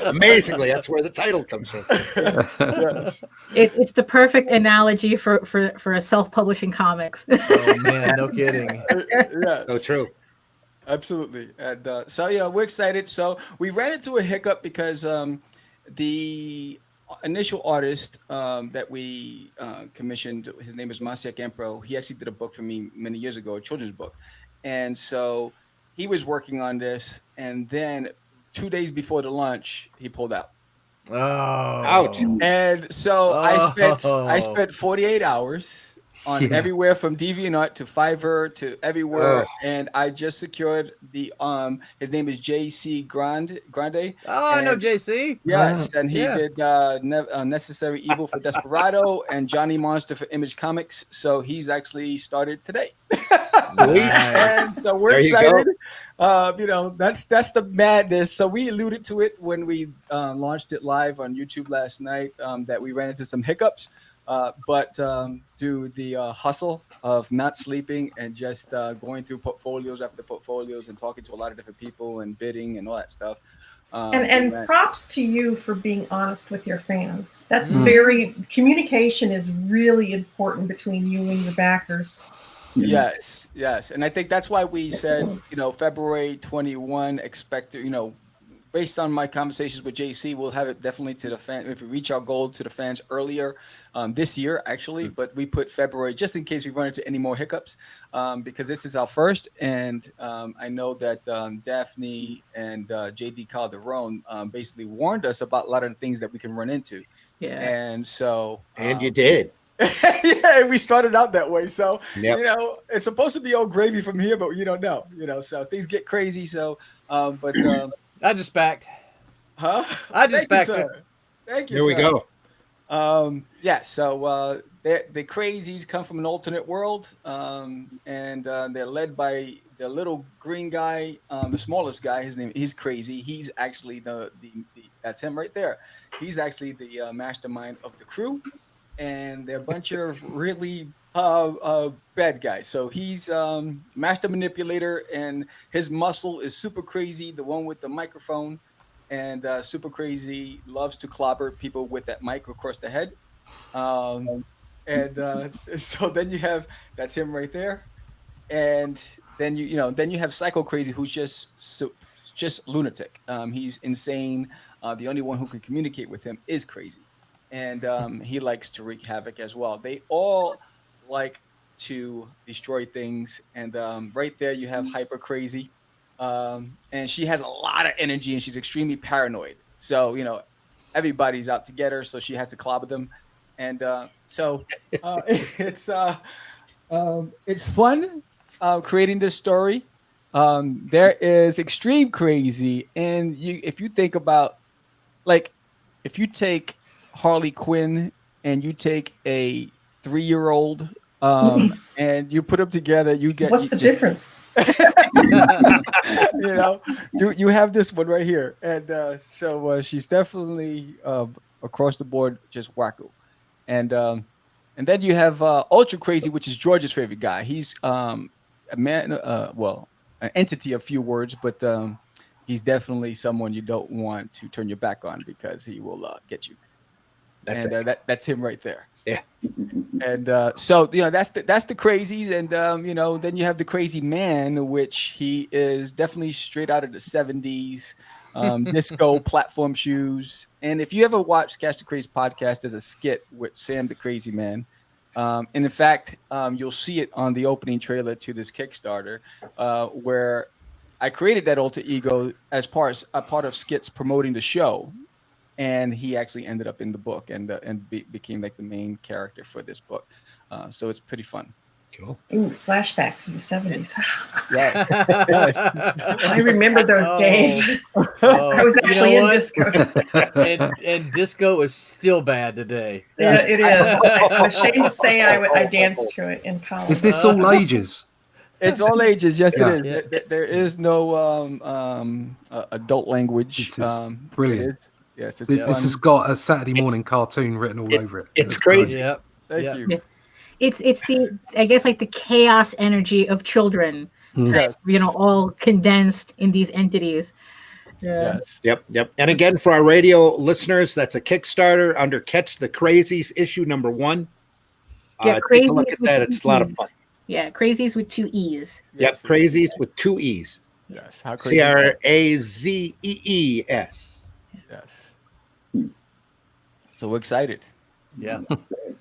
Amazingly, that's where the title comes from. yes. It's the perfect analogy for a self-publishing comics. Oh man, no kidding. Yes. So true. Absolutely. And we're excited. So we ran into a hiccup because the initial artist that we commissioned, his name is Masiak Empro. He actually did a book for me many years ago, a children's book. And so he was working on this, and then 2 days before the launch, he pulled out. Oh, Ouch. And so I spent 48 hours on everywhere from DeviantArt to Fiverr to everywhere, and I just secured the his name is JC Grande. Oh, I know JC. Yes, and he did Necessary Evil for Desperado and Johnny Monster for Image Comics. So he's actually started today. And so we're excited. That's the madness. So we alluded to it when we launched it live on YouTube last night, that we ran into some hiccups. But to the hustle of not sleeping and just going through portfolios after portfolios and talking to a lot of different people and bidding and all that stuff. And props to you for being honest with your fans. That's communication is really important between you and your backers. Yes. And I think that's why we said, February 21, expect to, based on my conversations with JC, we'll have it definitely to the fan. If we reach our goal to the fans earlier this year, actually, but we put February just in case we run into any more hiccups, because this is our first. And I know that Daphne and JD Calderon basically warned us about a lot of the things that we can run into. Yeah. And so. And you did. Yeah, we started out that way. So, it's supposed to be all gravy from here, but you don't know, so things get crazy. So, but. I just backed. Huh? I just backed it. Thank you. Here we go. So the crazies come from an alternate world, and they're led by the little green guy, the smallest guy. He's crazy. He's actually the that's him right there. He's actually the mastermind of the crew, and they're a bunch of really bad guys. So he's master manipulator, and his muscle is super crazy, the one with the microphone, and super crazy loves to clobber people with that mic across the head. So then you have, that's him right there, and then you have Psycho Crazy, who's just lunatic. He's insane. The only one who can communicate with him is Crazy, and he likes to wreak havoc as well. They all like to destroy things, and right there you have Hyper Crazy, and she has a lot of energy and she's extremely paranoid. So everybody's out to get her, so she has to clobber them, and it's fun creating this story. There is extreme crazy, and if you think about, like, if you take Harley Quinn and you take a 3-year-old and and you put them together, you get What's the difference? You have this one right here, and so she's definitely across the board just wacko, and then you have Ultra Crazy, which is George's favorite guy. He's a man, an entity of few words, but he's definitely someone you don't want to turn your back on because he will get you. That's him right there. Yeah. And so that's the crazies, and then you have the crazy man, which he is definitely straight out of the 70s, disco platform shoes. And if you ever watched Catch the Crazy podcast, there's a skit with Sam the Crazy Man, and in fact you'll see it on the opening trailer to this Kickstarter, where I created that alter ego as part of skits promoting the show. And he actually ended up in the book and became like the main character for this book. So it's pretty fun. Cool. Ooh, flashbacks to the 70s. Yeah. I remember those days. I was actually in discos. and disco is still bad today. Yeah, it is. I'm ashamed to say I danced to it in college. Is this all ages? It's all ages. Yes, Yeah. it is. There is no adult language. Brilliant. Yes, it's This fun. has got a Saturday morning cartoon written all over it. It's crazy. Yep. Thank you. It's the, I guess, like the chaos energy of children, type, all condensed in these entities. Yeah. Yes. Yep. And again, for our radio listeners, that's a Kickstarter under Catch the Crazies, issue number 1. Take a look at that. It's a lot of fun. Yeah, Crazies with 2 E's. Yep, Crazies with 2 E's. Yes. How crazy? Crazees. Yes. So we're excited. Yeah.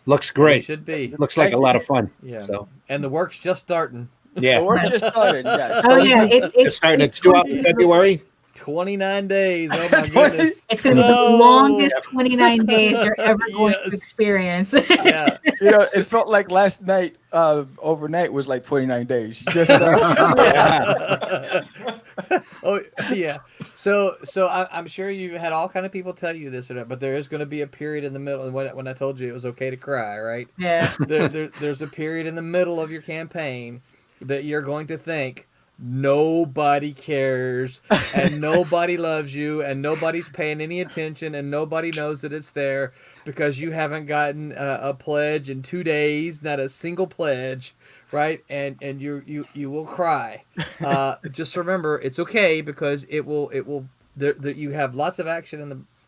Looks great. It should be. Looks like a lot of fun. Yeah. So And the work's just starting. yeah, We're just started. Yes. Oh yeah, it's starting. It's due out in February. 29 days. Oh my goodness. It's going to be the longest 29 days you're ever going to experience. Yeah. It felt like last night, overnight was like 29 days. Just Oh yeah. So I'm sure you've had all kind of people tell you this or that, but there is going to be a period in the middle. And when I told you it was okay to cry, right? Yeah. There's a period in the middle of your campaign that you're going to think nobody cares and nobody loves you and nobody's paying any attention and nobody knows that it's there because you haven't gotten a pledge in 2 days, not a single pledge, right? And you will cry. Just remember, it's okay because it will you have lots of action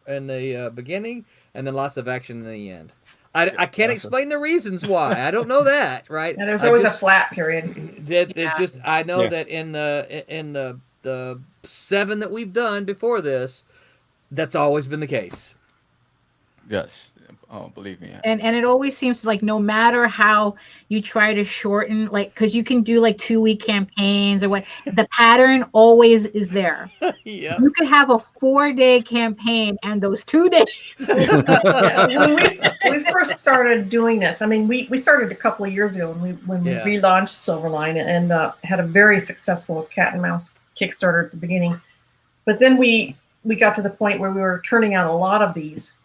in the beginning and then lots of action in the end. I can't explain the reasons why. I don't know that, right? Yeah, there's always a flat period. I know that in the 7 that we've done before this, that's always been the case. yes. Oh, believe me. And it always seems like no matter how you try to shorten, like, because you can do like 2-week campaigns or what, the pattern always is there. Yeah. You could have a 4-day campaign and those 2 days. Yeah. When we first started doing this, I mean, we started a couple of years ago when we relaunched Silverline and had a very successful cat and mouse Kickstarter at the beginning. But then we got to the point where we were turning out a lot of these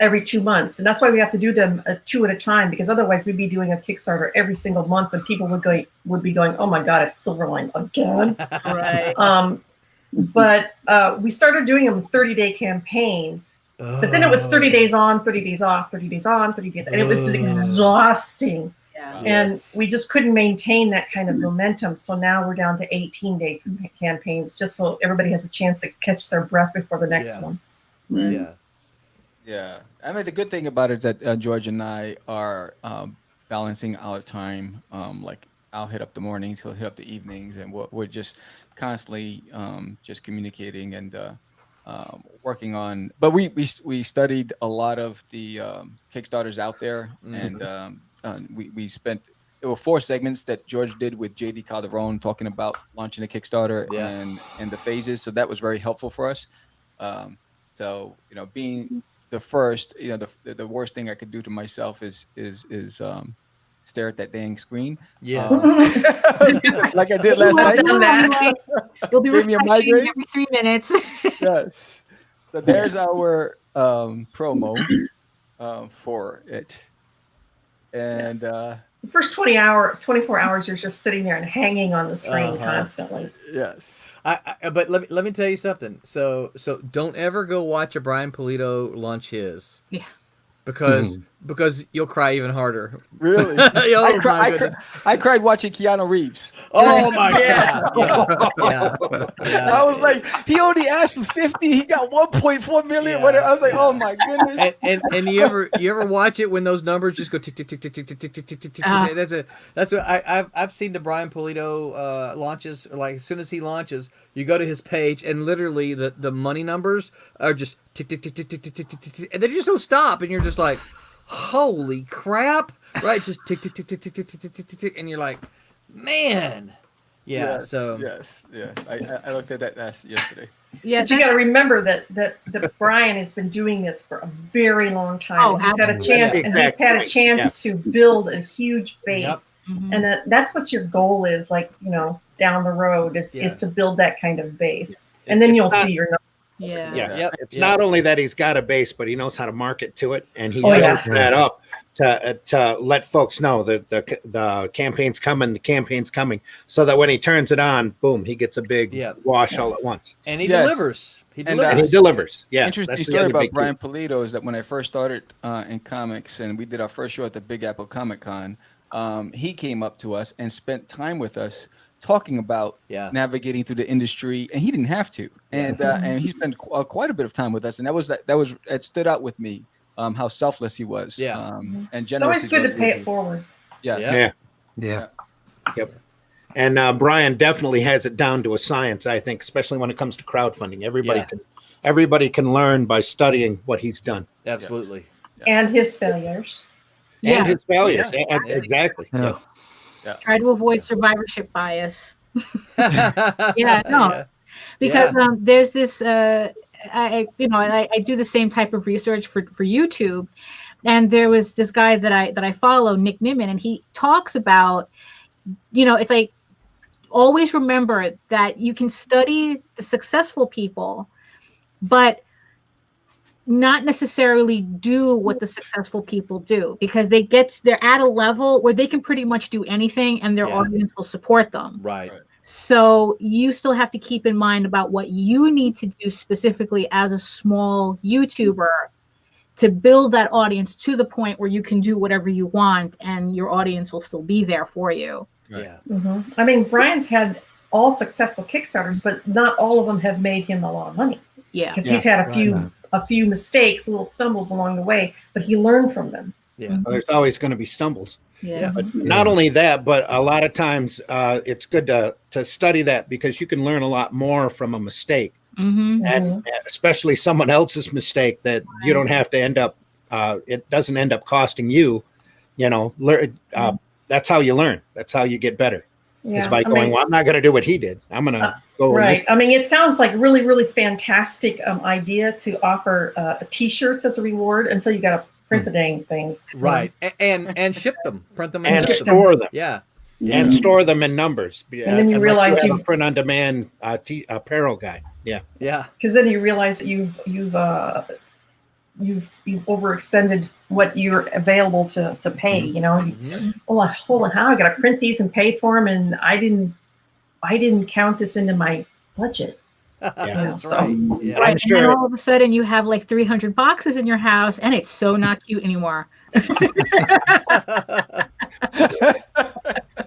every 2 months, and that's why we have to do them 2 at a time, because otherwise we'd be doing a Kickstarter every single month and people would be going, oh my god, it's Silverline again. Right. But we started doing them 30-day campaigns, but then it was 30 days on, 30 days off, 30 days on, 30 days, and it was just exhausting. Yeah. And we just couldn't maintain that kind of momentum. So now we're down to 18-day campaigns, just so everybody has a chance to catch their breath before the next one. Yeah. Yeah, I mean the good thing about it is that George and I are balancing our time. Like I'll hit up the mornings, he'll hit up the evenings, and we're just constantly just communicating and working on. But we studied a lot of the Kickstarters out there, and we spent. There were 4 segments that George did with JD Calderon talking about launching a Kickstarter and the phases. So that was very helpful for us. So being the first, the worst thing I could do to myself is stare at that dang screen. Yes. Like I did last night. You'll be Gave me a refreshing migraine. every 3 minutes. Yes. So there's our promo for it. And the first 24 hours, you're just sitting there and hanging on the screen constantly. Yes. But let me tell you something. So don't ever go watch a Brian Pulido launch his. Yeah. Because you'll cry even harder. Really? Oh, my goodness. I cried watching Keanu Reeves. Oh my God! Yeah. I was like, he only asked for 50. He got 1.4 million. Yeah. Whatever. I was like, oh my goodness. And you ever watch it when those numbers just go tick tick tick tick tick tick tick tick tick tick tick? That's what I've seen the Brian Pulido launches. Like as soon as he launches, you go to his page and literally the money numbers are just tick tick tick tick tick tick tick tick tick, and they just don't stop, and you're just like, holy crap! Right? Just tick tick tick tick tick tick tick tick tick tick, and you're like, man. Yeah. Yes, So yes. I looked at that yesterday. Yeah, But you got to remember that Brian has been doing this for a very long time. Oh, He's had a chance, and he's had a chance to build a huge base, and that's what your goal is. Like down the road is to build that kind of base, and then you'll see your numbers. Yeah. It's not only that he's got a base, but he knows how to market to it, and he builds that up to let folks know that the campaign's coming, so that when he turns it on, boom, he gets a big wash all at once. And he delivers. He delivers. Yeah. Interesting story about Brian Pulido is that when I first started in comics and we did our first show at the Big Apple Comic Con, he came up to us and spent time with us talking about navigating through the industry, and he didn't have to, and he spent quite a bit of time with us, and that stood out with me, how selfless he was, and generous. It's always good to pay it forward. Yeah. Yep. And Brian definitely has it down to a science, I think, especially when it comes to crowdfunding. Everybody can learn by studying what he's done. Absolutely. And his failures. And his failures. Exactly. Yeah. Try to avoid survivorship bias. Because there's this I do the same type of research for YouTube, and there was this guy that I follow, Nick Nimmin, and he talks about, it's like, always remember that you can study the successful people, but not necessarily do what the successful people do, because they're at a level where they can pretty much do anything and their audience will support them. Right. So you still have to keep in mind about what you need to do specifically as a small YouTuber to build that audience to the point where you can do whatever you want and your audience will still be there for you. Yeah. I mean, Brian's had all successful Kickstarters, but not all of them have made him a lot of money. Yeah. Because he's had a few mistakes, little stumbles along the way, but he learned from them. Yeah. Well, there's always going to be stumbles. Yeah. But not only that, but a lot of times it's good to study that, because you can learn a lot more from a mistake, and especially someone else's mistake that you don't have to end up. It doesn't end up costing you. That's how you learn. That's how you get better. Is by going, I'm not going to do what he did. I'm going to go. Right. I mean, it sounds like really, really fantastic idea to offer T-shirts as a reward until you got to print the dang things. Right. And ship them. Print them and store them. Yeah. And store them in numbers. And then you realize you have a print-on-demand apparel guy. Yeah. Yeah. Because then you realize that you've overextended what you're available to pay. Hold on, how I got to print these and pay for them, and I didn't count this into my budget. That's so, right. Yeah. Right. And then all of a sudden you have like 300 boxes in your house, and it's so not cute anymore.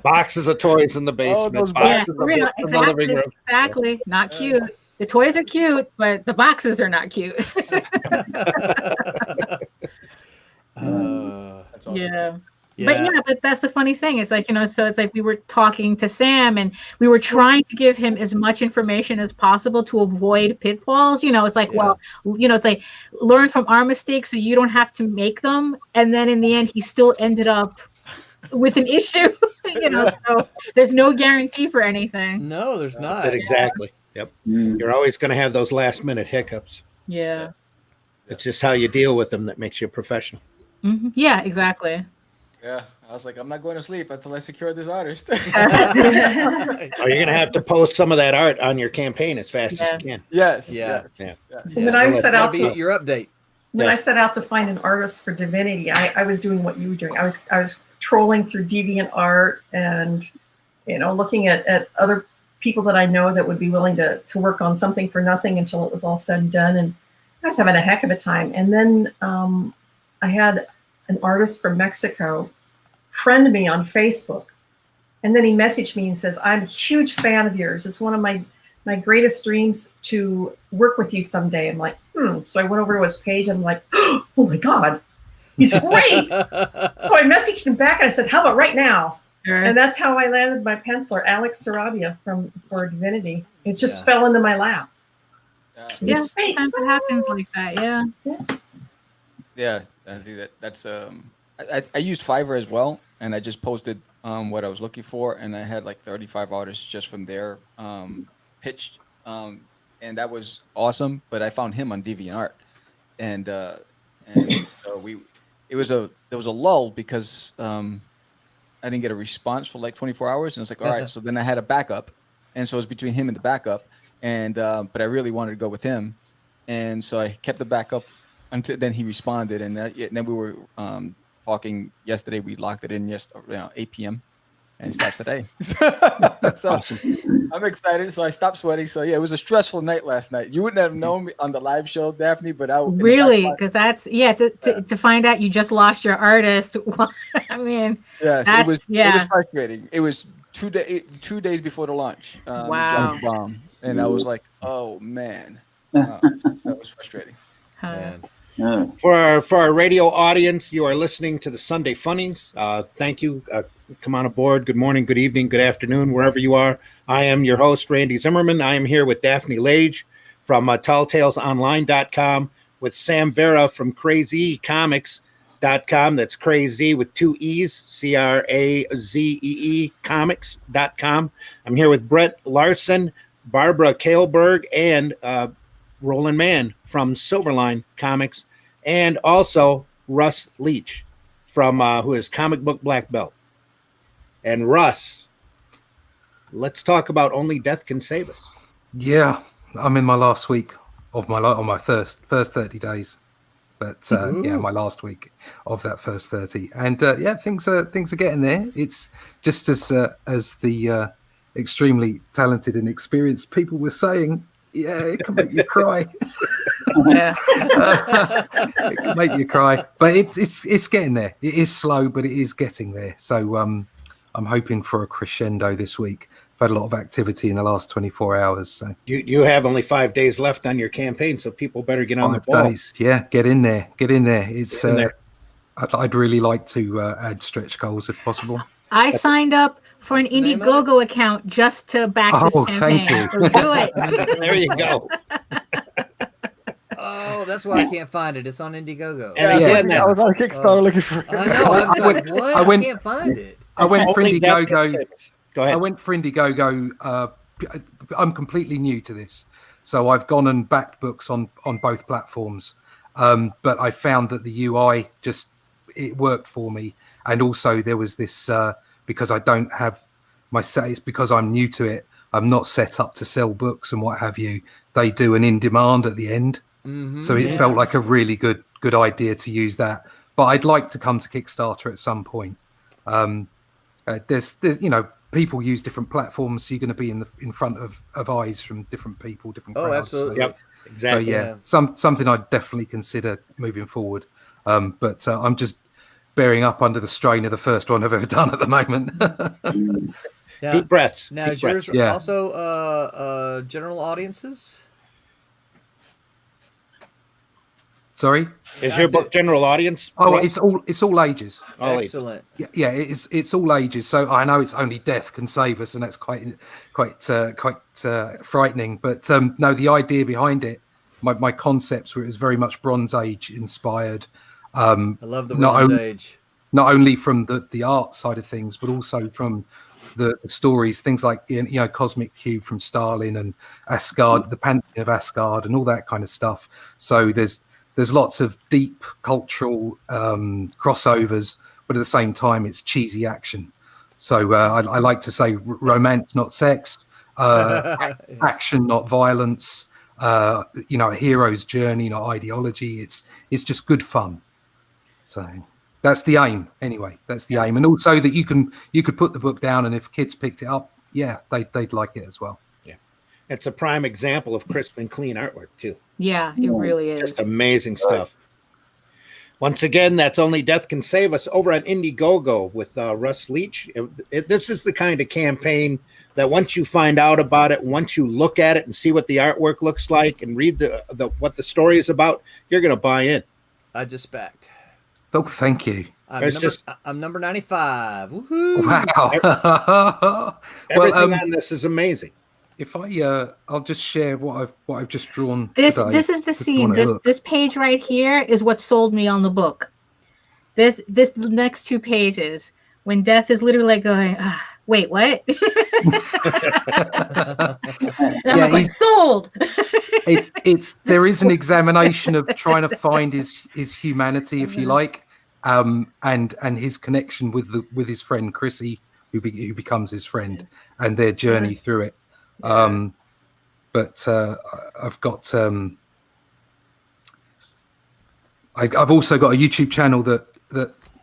Boxes of toys in the basement. Boxes of books in the living room. Exactly. Not cute. The toys are cute, but the boxes are not cute. That's awesome. Yeah. But that's the funny thing. It's like, so it's like we were talking to Sam and we were trying to give him as much information as possible to avoid pitfalls. It's like, it's like learn from our mistakes so you don't have to make them. And then in the end, he still ended up with an issue, so there's no guarantee for anything. No, there's not. That's it, exactly. Yep. You're always going to have those last minute hiccups. Yeah. It's just how you deal with them that makes you a professional. Yeah, exactly. Yeah, I was like, I'm not going to sleep until I secure this artist. You're going to have to post some of that art on your campaign as fast as you can. Yes. Yeah. And then I set out to your update. When I set out to find an artist for Divinity, I was doing what you were doing. I was trolling through DeviantArt and, looking at other people that I know that would be willing to work on something for nothing until it was all said and done. And I was having a heck of a time. And then I had an artist from Mexico friend me on Facebook. And then he messaged me and says, I'm a huge fan of yours. It's one of my greatest dreams to work with you someday. I'm like, So I went over to his page and I'm like, oh my God, he's great. So I messaged him back and I said, how about right now? Sure. And that's how I landed my penciler, Alex Sarabia for Divinity. It just fell into my lap. Yeah, sometimes it happens like that. Yeah. Yeah, I think that's I used Fiverr as well, and I just posted what I was looking for, and I had like 35 artists just from there pitched, and that was awesome. But I found him on DeviantArt, and so there was a lull because I didn't get a response for like 24 hours, and I was like, all right. So then I had a backup, and so it was between him and the backup, and but I really wanted to go with him, and so I kept the backup until then he responded, and then we were talking yesterday. We locked it in 8 p.m. and it starts today. So awesome. I'm excited. So I stopped sweating. So yeah, it was a stressful night last night. You wouldn't have known me on the live show, Daphne, but I really, because that's to find out you just lost your artist. I mean, yes, it was frustrating. It was 2 days before the launch. Wow. We dropped the bomb, and I was like, oh man, that was frustrating. Man. For our radio audience, you are listening to the Sunday Funnies. Thank you. Come on aboard. Good morning, good evening, good afternoon, wherever you are. I am your host, Randy Zimmerman. I am here with Daphne Lage from TallTalesOnline.com, with Sam Vera from CrazyComics.com. That's crazy with 2 E's, CRAZEE Comics.com. I'm here with Brett Larson, Barbara Kaleberg, and Roland Mann from Silverline Comics, and also Russ Leach from who is Comic Book Black Belt. And Russ, let's talk about Only Death Can Save Us. Yeah, I'm in my last week of my first 30 days, but my last week of that first 30, and things are getting there. It's just as the extremely talented and experienced people were saying. Yeah, it can make you cry. It can make you cry, but it's getting there. It is slow, but it is getting there. So I'm hoping for a crescendo this week. I've had a lot of activity in the last 24 hours. So you have only 5 days left on your campaign, so people better get on the ball. 5 days, yeah, get in there. It's I'd really like to add stretch goals if possible. I signed up for an Indiegogo account just to back this campaign. Thank you. So do it. There you go. Oh, that's why I can't find it. It's on Indiegogo. I was on Kickstarter looking for it. I know. I was like, what? I can't find it. I went for Indiegogo. Go ahead. I went for Indiegogo. I'm completely new to this, so I've gone and backed books on both platforms. But I found that the UI it worked for me, and also there was this. Because I don't have it's because I'm new to it. I'm not set up to sell books and what have you. They do an in demand at the end. Mm-hmm, so it felt like a really good idea to use that. But I'd like to come to Kickstarter at some point. There's people use different platforms, so you're going to be in front of eyes from different people, different crowds. Oh, absolutely. Yep, exactly. So something I'd definitely consider moving forward. But I'm just bearing up under the strain of the first one I've ever done at the moment. Deep breaths. Now, is yours also general audiences? Sorry? Is your book general audience? Oh, it's all ages. Excellent. Yeah, it's all ages. So I know it's Only Death Can Save Us, and that's quite frightening. But no, the idea behind it, my concepts were it was very much Bronze Age inspired. I love the Bronze Age. Not only from the art side of things, but also from the stories, things like Cosmic Cube from Stalin and Asgard, the Pantheon of Asgard, and all that kind of stuff. So there's lots of deep cultural crossovers, but at the same time, it's cheesy action. So I like to say romance, not sex, action, not violence. A hero's journey, not ideology. It's just good fun. So That's the aim, anyway. That's the aim, and also that you could put the book down, and if kids picked it up, yeah, they'd like it as well. Yeah, it's a prime example of crisp and clean artwork too. Yeah, it really is. Just amazing stuff. Once again, that's Only Death Can Save Us over on Indiegogo with Russ Leach. This is the kind of campaign that once you find out about it, once you look at it and see what the artwork looks like and read what the story is about, you're going to buy in. I just backed. Oh, thank you. I'm number 95. Woohoo! Wow. Everything on this is amazing. If I'll just share what I've just drawn. This today, is the scene. This page right here is what sold me on the book. This next 2 pages when Death is literally like going, wait, what? And I'm like, sold. There is an examination of trying to find his humanity, if you like, and his connection with his friend Chrissy, who becomes his friend, and their journey through it. But I've got I've also got a YouTube channel that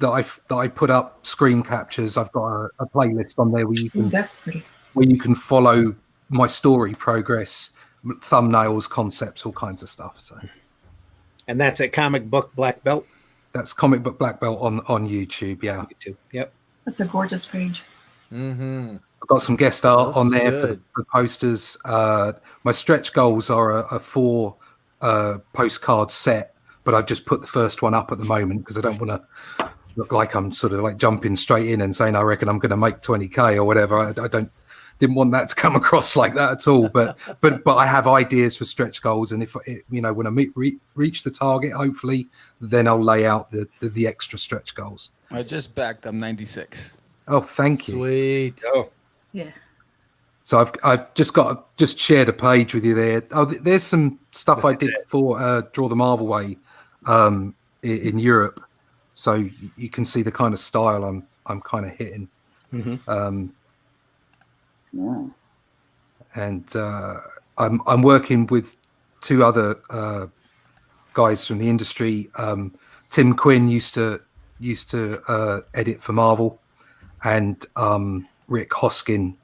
I put up screen captures. I've got a playlist on there where you can That's pretty. where you can follow my story progress, thumbnails, concepts, all kinds of stuff. So, and that's at Comic Book Black Belt. That's Comic Book Black Belt on YouTube. Yeah, YouTube. Yep. That's a gorgeous page. Mm-hmm. I've got some guest art on there for the posters. My stretch goals are a 4 postcard set, but I've just put the first one up at the moment because I don't want to look like I'm sort of like jumping straight in and saying I reckon I'm going to make 20k or whatever. I didn't want that to come across like that at all. But I have ideas for stretch goals, and if when I reach the target, hopefully, then I'll lay out the extra stretch goals. I just backed. I'm 96. Oh, thank you. Sweet. Oh. Yeah. So I've just shared a page with you there. Oh, there's some stuff I did for Draw the Marvel Way in Europe, so you can see the kind of style I'm kind of hitting. Mm-hmm. And I'm working with 2 other guys from the industry. Tim Quinn used to edit for Marvel, and Rick Hoskin,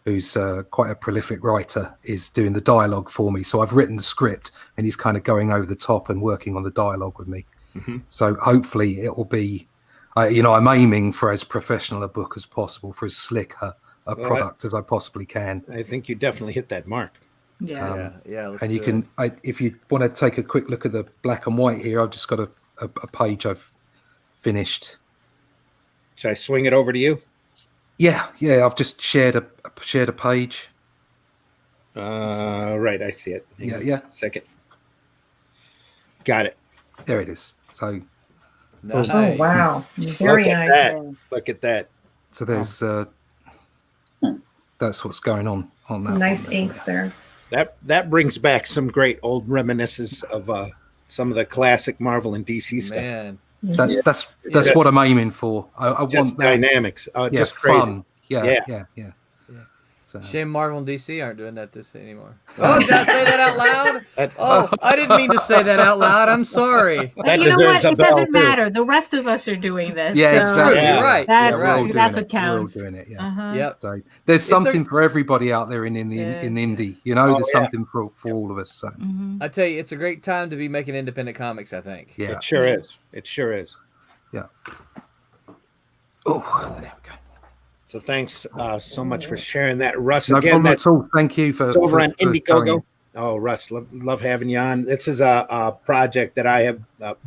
who's quite a prolific writer, is doing the dialogue for me. So I've written the script, and he's kind of going over the top and working on the dialogue with me. Mm-hmm. So hopefully it will be, I'm aiming for as professional a book as possible, for as slick a product as I possibly can. I think you definitely hit that mark. Yeah. And you can, if you want to take a quick look at the black and white here, I've just got a page I've finished. Should I swing it over to you? Yeah. I've just shared a page. Right, I see it. Hang on a second. Got it. There it is. So. Nice. Oh wow! Very nice. Look at that. So there's that's what's going on that. Nice inks there. That brings back some great old reminiscences of some of the classic Marvel and DC stuff. Man. That's what I'm aiming for. I want that dynamics. Just fun. Crazy. Yeah. So. Shame Marvel and DC aren't doing that anymore. Oh, did I say that out loud? I didn't mean to say that out loud. I'm sorry. That you know what? It doesn't too. matter. The rest of us are doing this. Yeah, so exactly. You're right. That's what counts. We're all doing it. Yeah. Uh-huh. Yep. So there's something for everybody out there in indie. There's something for all of us. So. Mm-hmm. I tell you, it's a great time to be making independent comics, I think. Yeah. It sure is. It sure is. Yeah. Oh, there we go. So thanks so much for sharing that, Russ. No again, problem that's at all. Thank you for over on for Indiegogo. Oh, Russ, love having you on. This is a project that I have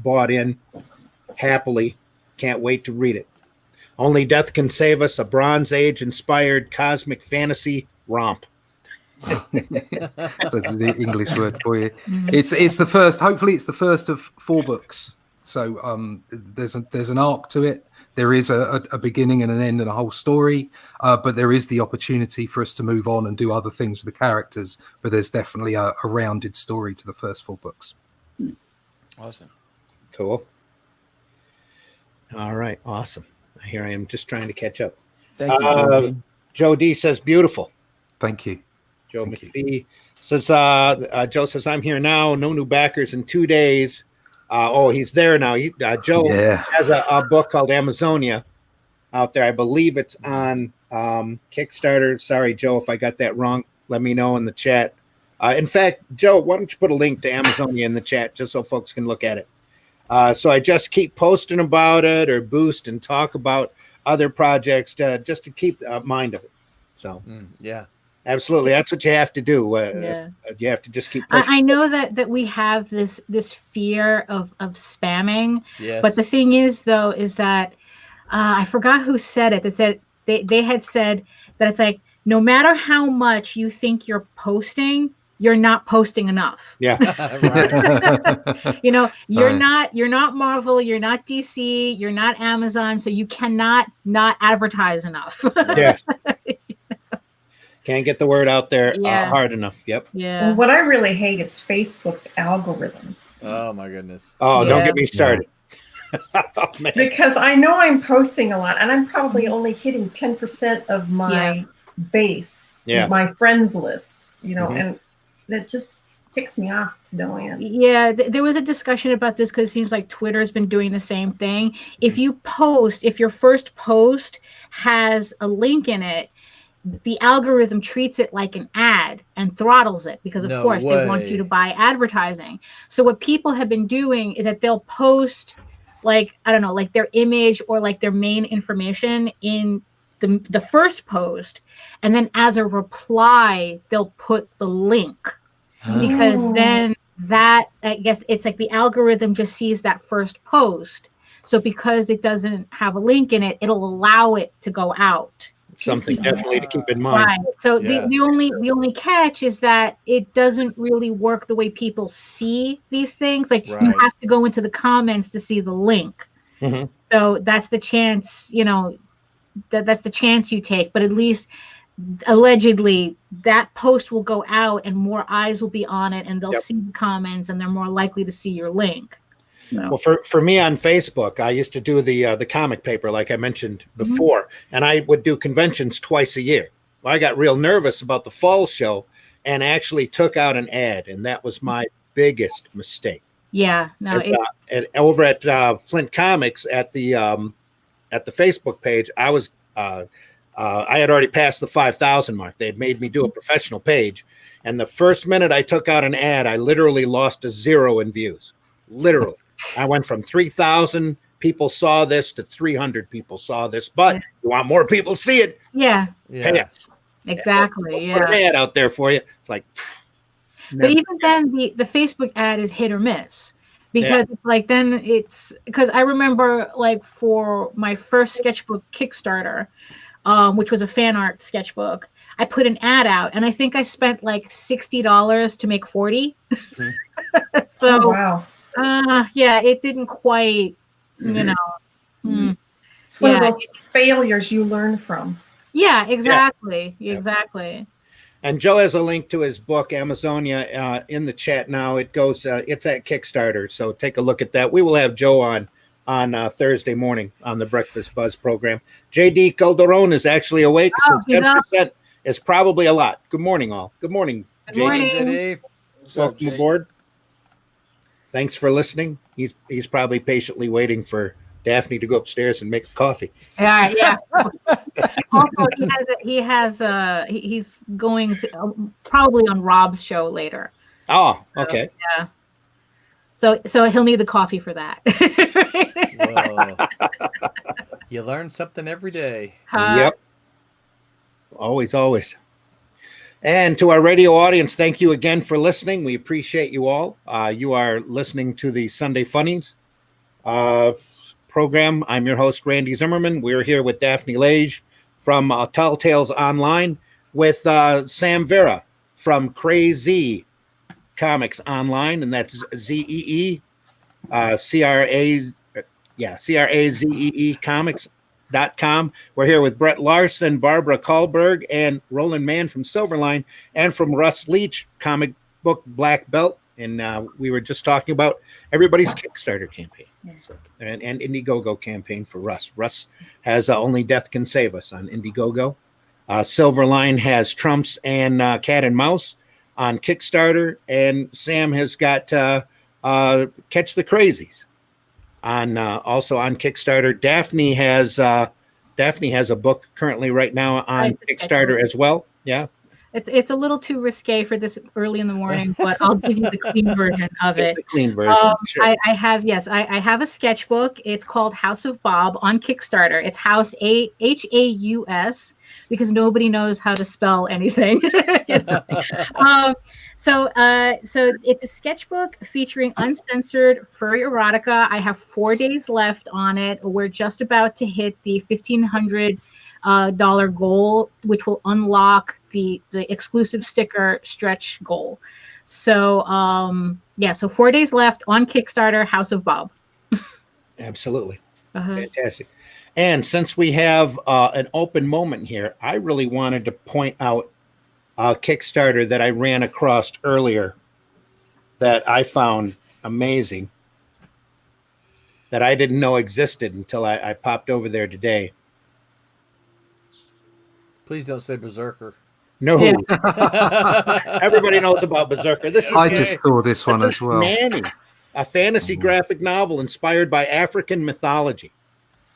bought in happily. Can't wait to read it. Only Death Can Save Us, a Bronze Age inspired cosmic fantasy romp. That's the English word for you. Mm-hmm. It's the first. Hopefully, it's the first of 4 books. So there's an arc to it. There is a beginning and an end and a whole story, but there is the opportunity for us to move on and do other things with the characters. But there's definitely a rounded story to the first 4 books. Awesome. Cool. All right. Awesome. Here I am just trying to catch up. Thank you, Joe D says, beautiful. Thank you. Joe Thank McPhee says, Joe says, I'm here now. No new backers in 2 days. He's there now. Joe Yeah. has a book called Amazonia out there. I believe it's on Kickstarter. Sorry, Joe, if I got that wrong. Let me know in the chat. In fact, Joe, why don't you put a link to Amazonia in the chat just so folks can look at it? So I just keep posting about it or boost and talk about other projects just to keep mind of it. So yeah, absolutely, that's what you have to do. You have to just keep pushing. I know that we have this fear of spamming, yes. but the thing is, though, is that I forgot who said it. That said they had said that it's like no matter how much you think you're posting, you're not posting enough. Yeah. You know, you're not Marvel, you're not DC, you're not Amazon, so you cannot not advertise enough. Yeah. Can't get the word out there hard enough. Yep. Yeah. And what I really hate is Facebook's algorithms. Oh my goodness. Oh, don't get me started. Oh, because I know I'm posting a lot, and I'm probably only hitting 10% of my base, my friends lists, you know, and that just ticks me off to no end. Yeah, there was a discussion about this because it seems like Twitter's been doing the same thing. If your first post has a link in it, the algorithm treats it like an ad and throttles it because, of course, they want you to buy advertising. So what people have been doing is that they'll post, like, I don't know, like their image or like their main information in the first post, and then as a reply, they'll put the link. Because then that, I guess it's like the algorithm just sees that first post. So because it doesn't have a link in it, it'll allow it to go out. Something definitely to keep in mind. Right. So the only catch is that it doesn't really work the way people see these things. Like you have to go into the comments to see the link. So that's the chance, you know, that's the chance you take. But at least allegedly that post will go out and more eyes will be on it, and they'll see the comments, and they're more likely to see your link. So. Well, for me on Facebook, I used to do the comic paper, like I mentioned before, and I would do conventions twice a year. Well, I got real nervous about the fall show and actually took out an ad, and that was my biggest mistake. Yeah, no, and over at Flint Comics at the Facebook page, I was I had already passed the 5,000 mark. They had made me do a professional page, and the first minute I took out an ad, I literally lost a 0 in views. Literally. I went from 3,000 people saw this to 300 people saw this, but you want more people to see it. Yeah. Pay us. Exactly. We'll put an ad out there for you. It's like, but even then the Facebook ad is hit or miss, because it's like, then it's, because I remember like for my first sketchbook Kickstarter, which was a fan art sketchbook, I put an ad out and I think I spent like $60 to make 40. So wow. Yeah, it didn't quite, you know. It's one of those failures you learn from. Yeah, exactly. Exactly. And Joe has a link to his book, Amazonia, in the chat now. It goes, it's at Kickstarter, so take a look at that. We will have Joe on Thursday morning on the Breakfast Buzz program. JD Calderon is actually awake. Says 10% is probably a lot. Good morning, all. Good morning, Good morning, JD. Welcome aboard. Thanks for listening. He's probably patiently waiting for Daphne to go upstairs and make coffee. Yeah. Also, he's going to probably on Rob's show later. Oh, okay. Yeah. So he'll need the coffee for that. You learn something every day. Yep. Always. And to our radio audience, thank you again for listening. We appreciate you all. You are listening to the Sunday Funnies program. I'm your host, Randy Zimmerman. We're here with Daphne Lage from Tall Tales Online, with Sam Vera from Crazy Comics Online, and that's Zee, CRAZEE Comics.com. We're here with Brett Larson, Barbara Kahlberg, and Roland Mann from Silverline, and from Russ Leach, comic book black belt. And we were just talking about everybody's Kickstarter campaign, and Indiegogo campaign for Russ. Russ has Only Death Can Save Us on Indiegogo. Silverline has Trumps and Cat and Mouse on Kickstarter, and Sam has got Catch the Crazies on also on Kickstarter. Daphne has a book currently right now on Kickstarter as well. Yeah. It's a little too risque for this early in the morning, but I'll give you the clean version of it. The clean version. Sure. I have a sketchbook. It's called House of Bob on Kickstarter. It's House Haus, because nobody knows how to spell anything. So it's a sketchbook featuring uncensored furry erotica. I have 4 days left on it. We're just about to hit the $1,500 goal, which will unlock the exclusive sticker stretch goal. So so 4 days left on Kickstarter, House of Bob. Absolutely. Fantastic. And since we have an open moment here, I really wanted to point out a Kickstarter that I ran across earlier that I found amazing, that I didn't know existed until I popped over there today. Please don't say Berserker. No. Everybody knows about Berserker. I just saw this one as well. Nanny, a fantasy graphic novel inspired by African mythology.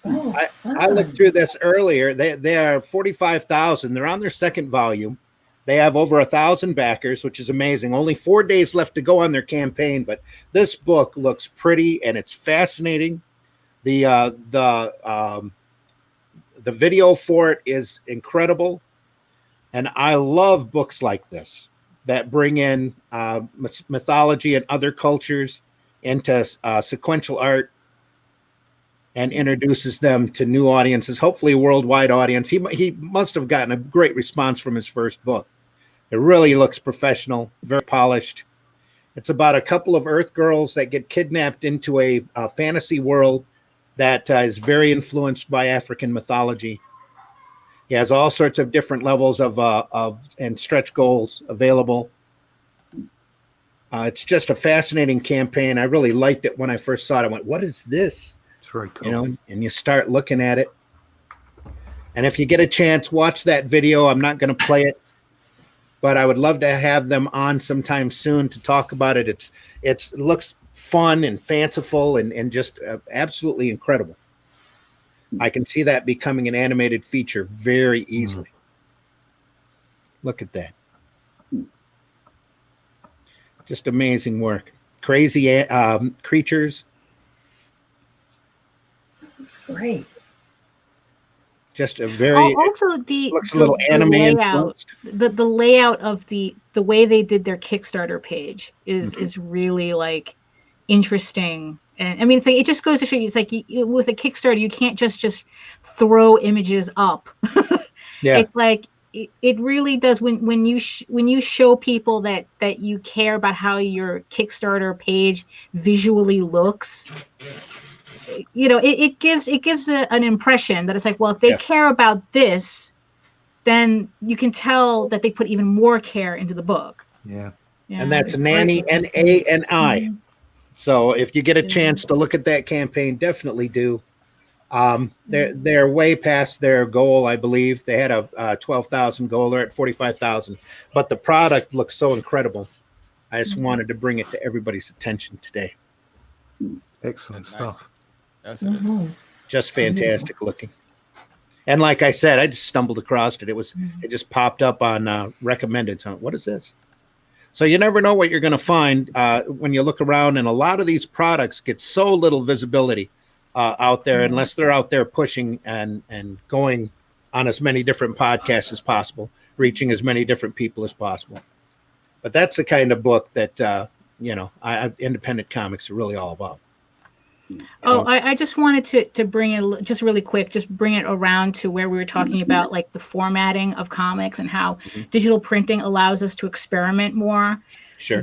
Oh, I looked through this earlier. They are 45,000. They're on their second volume. They have over 1,000 backers, which is amazing. Only 4 days left to go on their campaign, but this book looks pretty and it's fascinating. The video for it is incredible. And I love books like this that bring in mythology and other cultures into sequential art and introduces them to new audiences, hopefully a worldwide audience. He must have gotten a great response from his first book. It really looks professional, very polished. It's about a couple of Earth girls that get kidnapped into a fantasy world that is very influenced by African mythology. He has all sorts of different levels of and stretch goals available. It's just a fascinating campaign. I really liked it when I first saw it. I went, "What is this?" It's very cool. You know, and you start looking at it. And if you get a chance, watch that video. I'm not going to play it, but I would love to have them on sometime soon to talk about it. It looks fun and fanciful and just absolutely incredible. I can see that becoming an animated feature very easily. Look at that. Just amazing work. Crazy creatures. It's great. Just a very also looks a little anime layout. The layout of the way they did their Kickstarter page is really like interesting. And I mean, it's like, it just goes to show you, it's like with a Kickstarter, you can't just throw images up. Yeah. It's like it really does when you show people that you care about how your Kickstarter page visually looks. You know, it gives an impression that it's like, well, if they care about this, then you can tell that they put even more care into the book. Yeah. And that's Nanny, N-A-N-I. So if you get a chance to look at that campaign, definitely do. They're way past their goal, I believe. They had a 12,000 goal. They're at 45,000. But the product looks so incredible. I just wanted to bring it to everybody's attention today. Excellent stuff. That's Just fantastic looking. And like I said, I just stumbled across it. It just popped up on recommended. So what is this? So you never know what you're going to find when you look around, and a lot of these products get so little visibility out there unless they're out there pushing and going on as many different podcasts as possible, reaching as many different people as possible. But that's the kind of book that independent comics are really all about. Oh, I just wanted to bring it just really quick, just bring it around to where we were talking about like the formatting of comics and how digital printing allows us to experiment more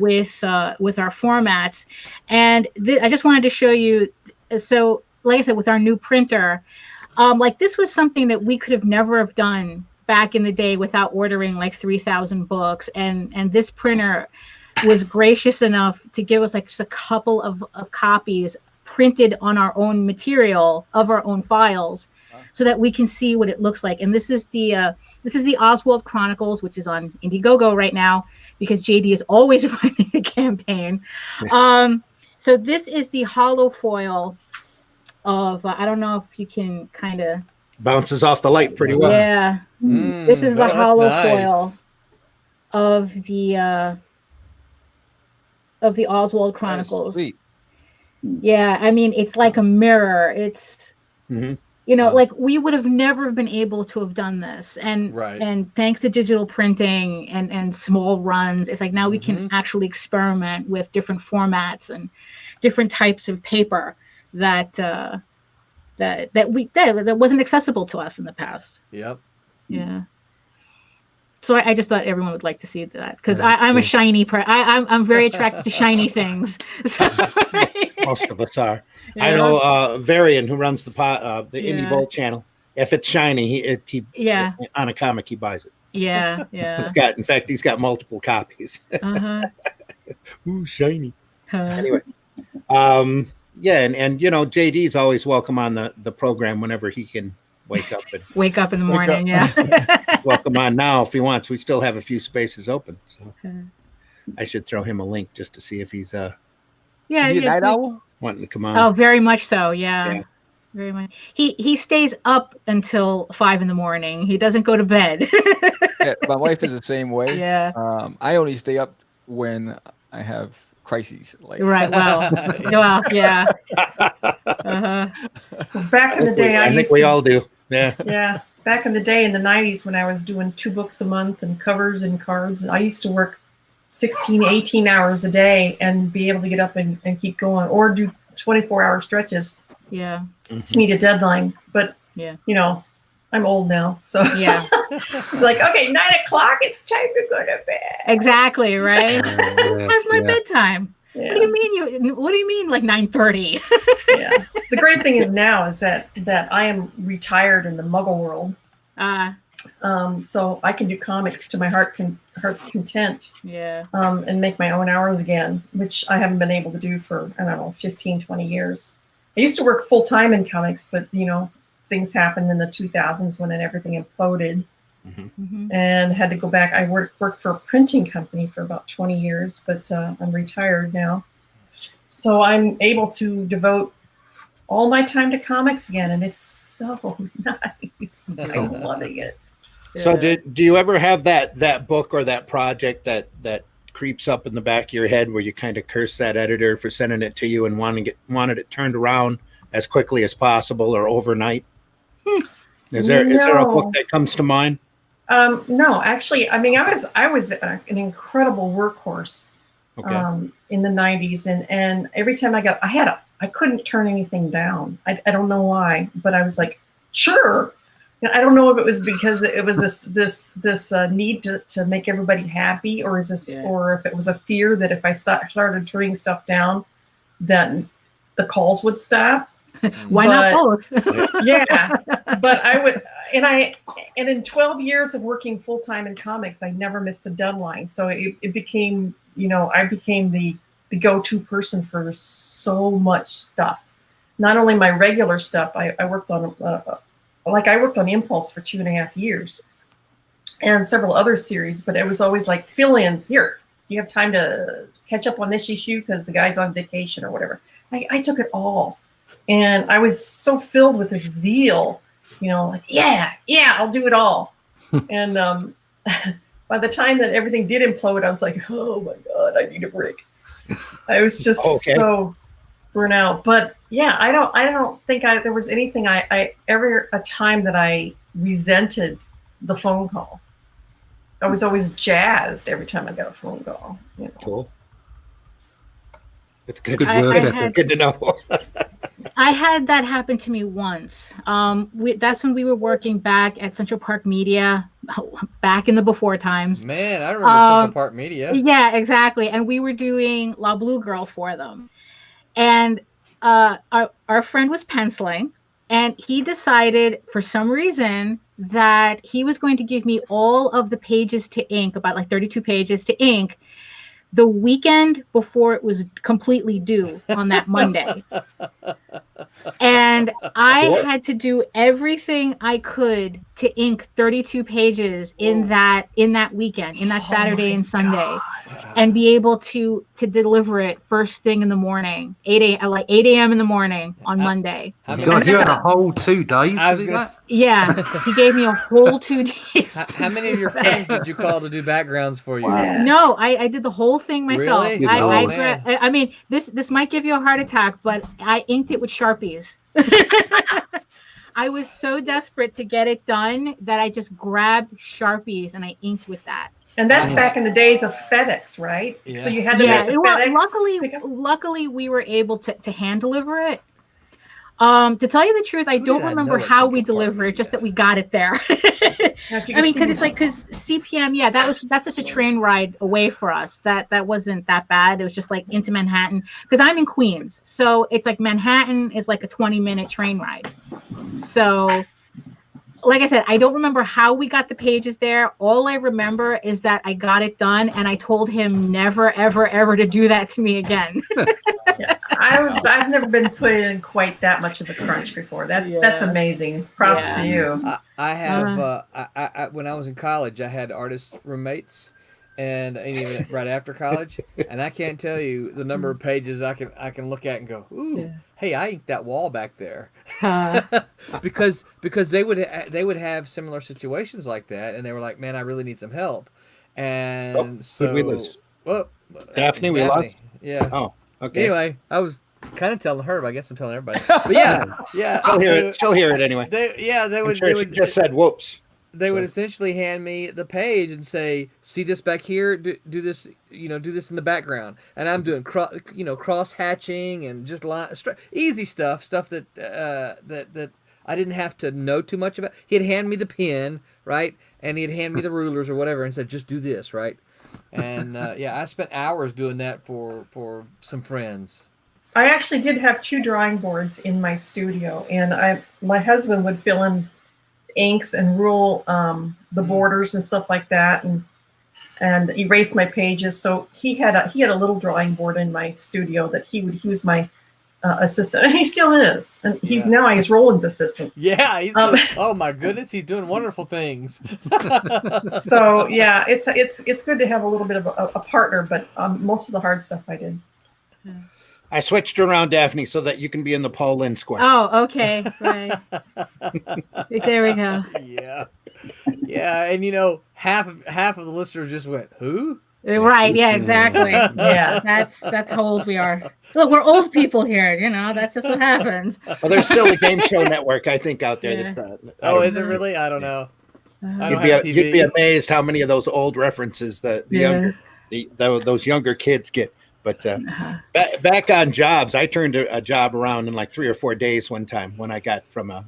with our formats. And I just wanted to show you. So, like I said, with our new printer, like this was something that we could have never have done back in the day without ordering like 3,000 books. And this printer was gracious enough to give us like just a couple of copies printed on our own material of our own files, so that we can see what it looks like. And this is the Oswald Chronicles, which is on Indiegogo right now because JD is always running a campaign. So this is the hollow foil of, I don't know if you can kind of. Bounces off the light pretty well. Yeah. This is the that's hollow nice. foil of the Oswald Chronicles. Sweet. Yeah, I mean, it's like a mirror. It's, Mhm. you know, Wow. like we would have never been able to have done this. And Right. and thanks to digital printing and small runs, it's like now we can actually experiment with different formats and different types of paper that wasn't accessible to us in the past. Yep. Yeah. So I just thought everyone would like to see that because Yeah, I'm a cool. shiny. I'm very attracted to shiny things. So, Most of us are. Yeah. I know Varian, who runs the Indie Yeah. Volt channel. If it's shiny, he Yeah. on a comic he buys it. Yeah. Yeah. In fact, he's got multiple copies. Uh-huh. Ooh, shiny. Huh. Anyway, yeah, and you know, JD's always welcome on the program whenever he can wake up and Wake up in the Wake morning. Yeah. welcome on now if he wants. We still have a few spaces open, so Okay. I should throw him a link just to see if he's Yeah. Is he a yeah, night owl? wanting to come on. Oh, very much so. Yeah. Yeah. Very much. He stays up until 5 a.m. He doesn't go to bed. Yeah, my wife is the same way. Yeah. I only stay up when I have crises. Like Right. Well. Well. Yeah. Uh-huh. Back in the day, I think we all do. Yeah. Yeah, back in the day in the 90s when I was doing 2 books a month and covers and cards, I used to work 16, 18 hours a day and be able to get up and keep going or do 24-hour stretches Yeah. to meet a deadline. But, Yeah. you know, I'm old now. So Yeah. it's like, okay, 9 o'clock, it's time to go to bed. Exactly. Right. That's my yeah. bedtime. Yeah. What do you mean like 9:30? Yeah. The great thing is now is that I am retired in the Muggle world. So I can do comics to my heart's content. Yeah. And make my own hours again, which I haven't been able to do for, I don't know, 15, 20 years. I used to work full time in comics, but, you know, things happened in the 2000s when everything imploded Mm-hmm. and had to go back. I worked for a printing company for about 20 years, but I'm retired now. So I'm able to devote all my time to comics again, and it's so nice. I'm loving it. So do you ever have that book or that project that creeps up in the back of your head where you kind of curse that editor for sending it to you and wanted it turned around as quickly as possible or overnight? Is there a book that comes to mind? No, actually, I mean, I was an incredible workhorse in the 90s, and every time I couldn't turn anything down. I don't know why, but I was like, sure. You know, I don't know if it was because it was this need to make everybody happy, or or if it was a fear that if I started turning stuff down, then the calls would stop. Why not both? Yeah, but I would, and in 12 years of working full time in comics, I never missed a deadline. So it became, you know, I became the go-to person for so much stuff. Not only my regular stuff, I worked on I worked on Impulse for 2.5 years, and several other series. But it was always like fill-ins. Here, you have time to catch up on this issue because the guy's on vacation or whatever. I took it all. And I was so filled with this zeal, you know, like, yeah, I'll do it all. And by the time that everything did implode, I was like, oh my God, I need a break. I was just so burnt out. But yeah, I don't think there was anything a time that I resented the phone call. I was always jazzed every time I got a phone call. You know? Cool. It's good. Good to know. I had that happen to me once. That's when we were working back at Central Park Media, back in the before times. Man, I remember Central Park Media. Yeah, exactly. And we were doing La Blue Girl for them. And our friend was penciling, and he decided for some reason that he was going to give me all of the pages to ink, about like 32 pages to ink, the weekend before it was completely due on that Monday. And I had to do everything I could to ink 32 pages in that weekend, in that Saturday and Sunday, and be able to deliver it first thing in the morning, 8 a.m. in the morning on Monday. God, you had a whole 2 days to do that? Yeah, he gave me a whole 2 days. How many of your friends did you call to do backgrounds for you? Wow. No, I did the whole thing myself. Really? I mean, this might give you a heart attack, but I inked it with Sharpies. I was so desperate to get it done that I just grabbed Sharpies and I inked with that. And that's back in the days of FedEx, right? Yeah. So you had to make the FedEx. Luckily we were able to hand deliver it. To tell you the truth, I don't remember how we deliver it, just that we got it there. I mean, because CPM, that's just a train ride away for us. That wasn't that bad. It was just like into Manhattan, because I'm in Queens, so it's like Manhattan is like a 20-minute train ride. So, like I said, I don't remember how we got the pages there. All I remember is that I got it done, and I told him never, ever, ever to do that to me again. Yeah, I've never been put in quite that much of a crunch before. That's amazing. Props to you. I have when I was in college, I had artist roommates, and even right after college, and I can't tell you the number of pages I can look at and go, ooh, hey, I inked that wall back there, because they would have similar situations like that, and they were like, man, I really need some help, and so we lose? Well, Daphne, we lost. Yeah. Oh, okay. Anyway, I was kind of telling her, but I guess I'm telling everybody. But yeah. She'll hear it anyway. They would. She just said whoops. They would essentially hand me the page and say, "See this back here? Do this. Do this in the background." And I'm doing cross hatching and just easy stuff that that I didn't have to know too much about. He'd hand me the pen, right, and he'd hand me the rulers or whatever, and said, "Just do this, right." And I spent hours doing that for some friends. I actually did have 2 drawing boards in my studio, and my husband would fill in inks and rule the borders and stuff like that, and erase my pages. So he had a little drawing board in my studio that he would use my assistant, and he still is, and he's Roland's assistant. Yeah, he's oh my goodness, he's doing wonderful things. So yeah, it's good to have a little bit of a partner, but most of the hard stuff I did. I switched around, Daphne, so that you can be in the Paul Lynn square. Oh, okay. Right. There we go. Yeah, and half of the listeners just went, "Who?" Right. Yeah. Exactly. Yeah. That's how old we are. Look, we're old people here. That's just what happens. Well, there's still a game show network, I think, out there. Yeah. That's is it really? I don't know. I don't you'd have TV. be amazed how many of those old references those younger kids get. But back on jobs, I turned a job around in like 3 or 4 days one time when I got from a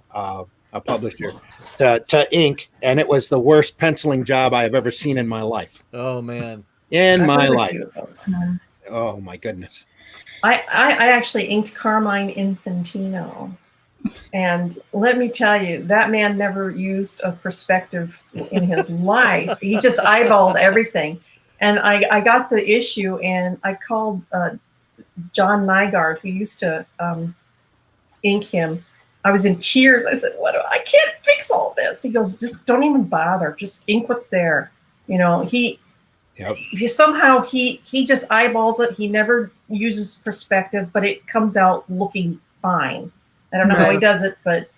publisher to ink, and it was the worst penciling job I have ever seen in my life. Oh man, in my life. Oh my goodness. I actually inked Carmine Infantino, and let me tell you, that man never used a perspective in his life. He just eyeballed everything. And I got the issue, and I called John Nygaard, who used to ink him. I was in tears. I said, I can't fix all this. He goes, just don't even bother. Just ink what's there. He somehow he just eyeballs it. He never uses perspective, but it comes out looking fine. I don't know how he does it, but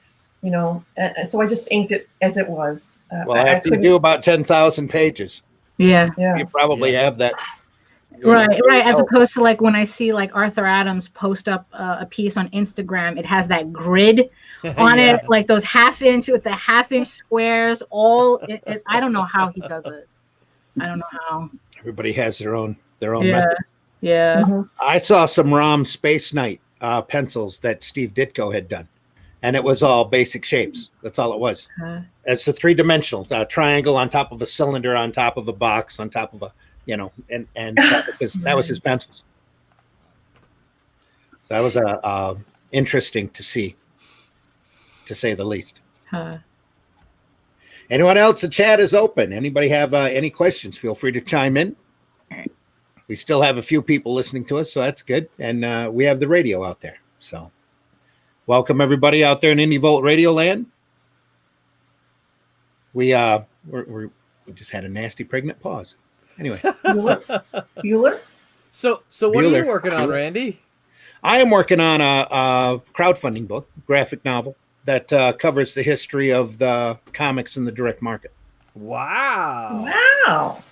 so I just inked it as it was. After you do about 10,000 pages. Yeah. You probably have that. Right. As opposed to like when I see like Arthur Adams post up a piece on Instagram, it has that grid on it, like those half-inch with the half-inch squares. I don't know how he does it. I don't know how. Everybody has their own method. Yeah. Mm-hmm. I saw some ROM Space Knight pencils that Steve Ditko had done, and it was all basic shapes. That's all it was. It's a 3-dimensional triangle on top of a cylinder, on top of a box, on top of a, and that was his pencils. So that was interesting to see, to say the least. Anyone else? The chat is open. Anybody have any questions? Feel free to chime in. We still have a few people listening to us, so that's good. And we have the radio out there. So welcome everybody out there in Indie Volt Radio Land. we just had a nasty pregnant pause. Anyway, Bueller? So what are Bueller. you working on, Bueller. Randy? I am working on a crowdfunding book, graphic novel that covers the history of the comics in the direct market. Wow. Wow.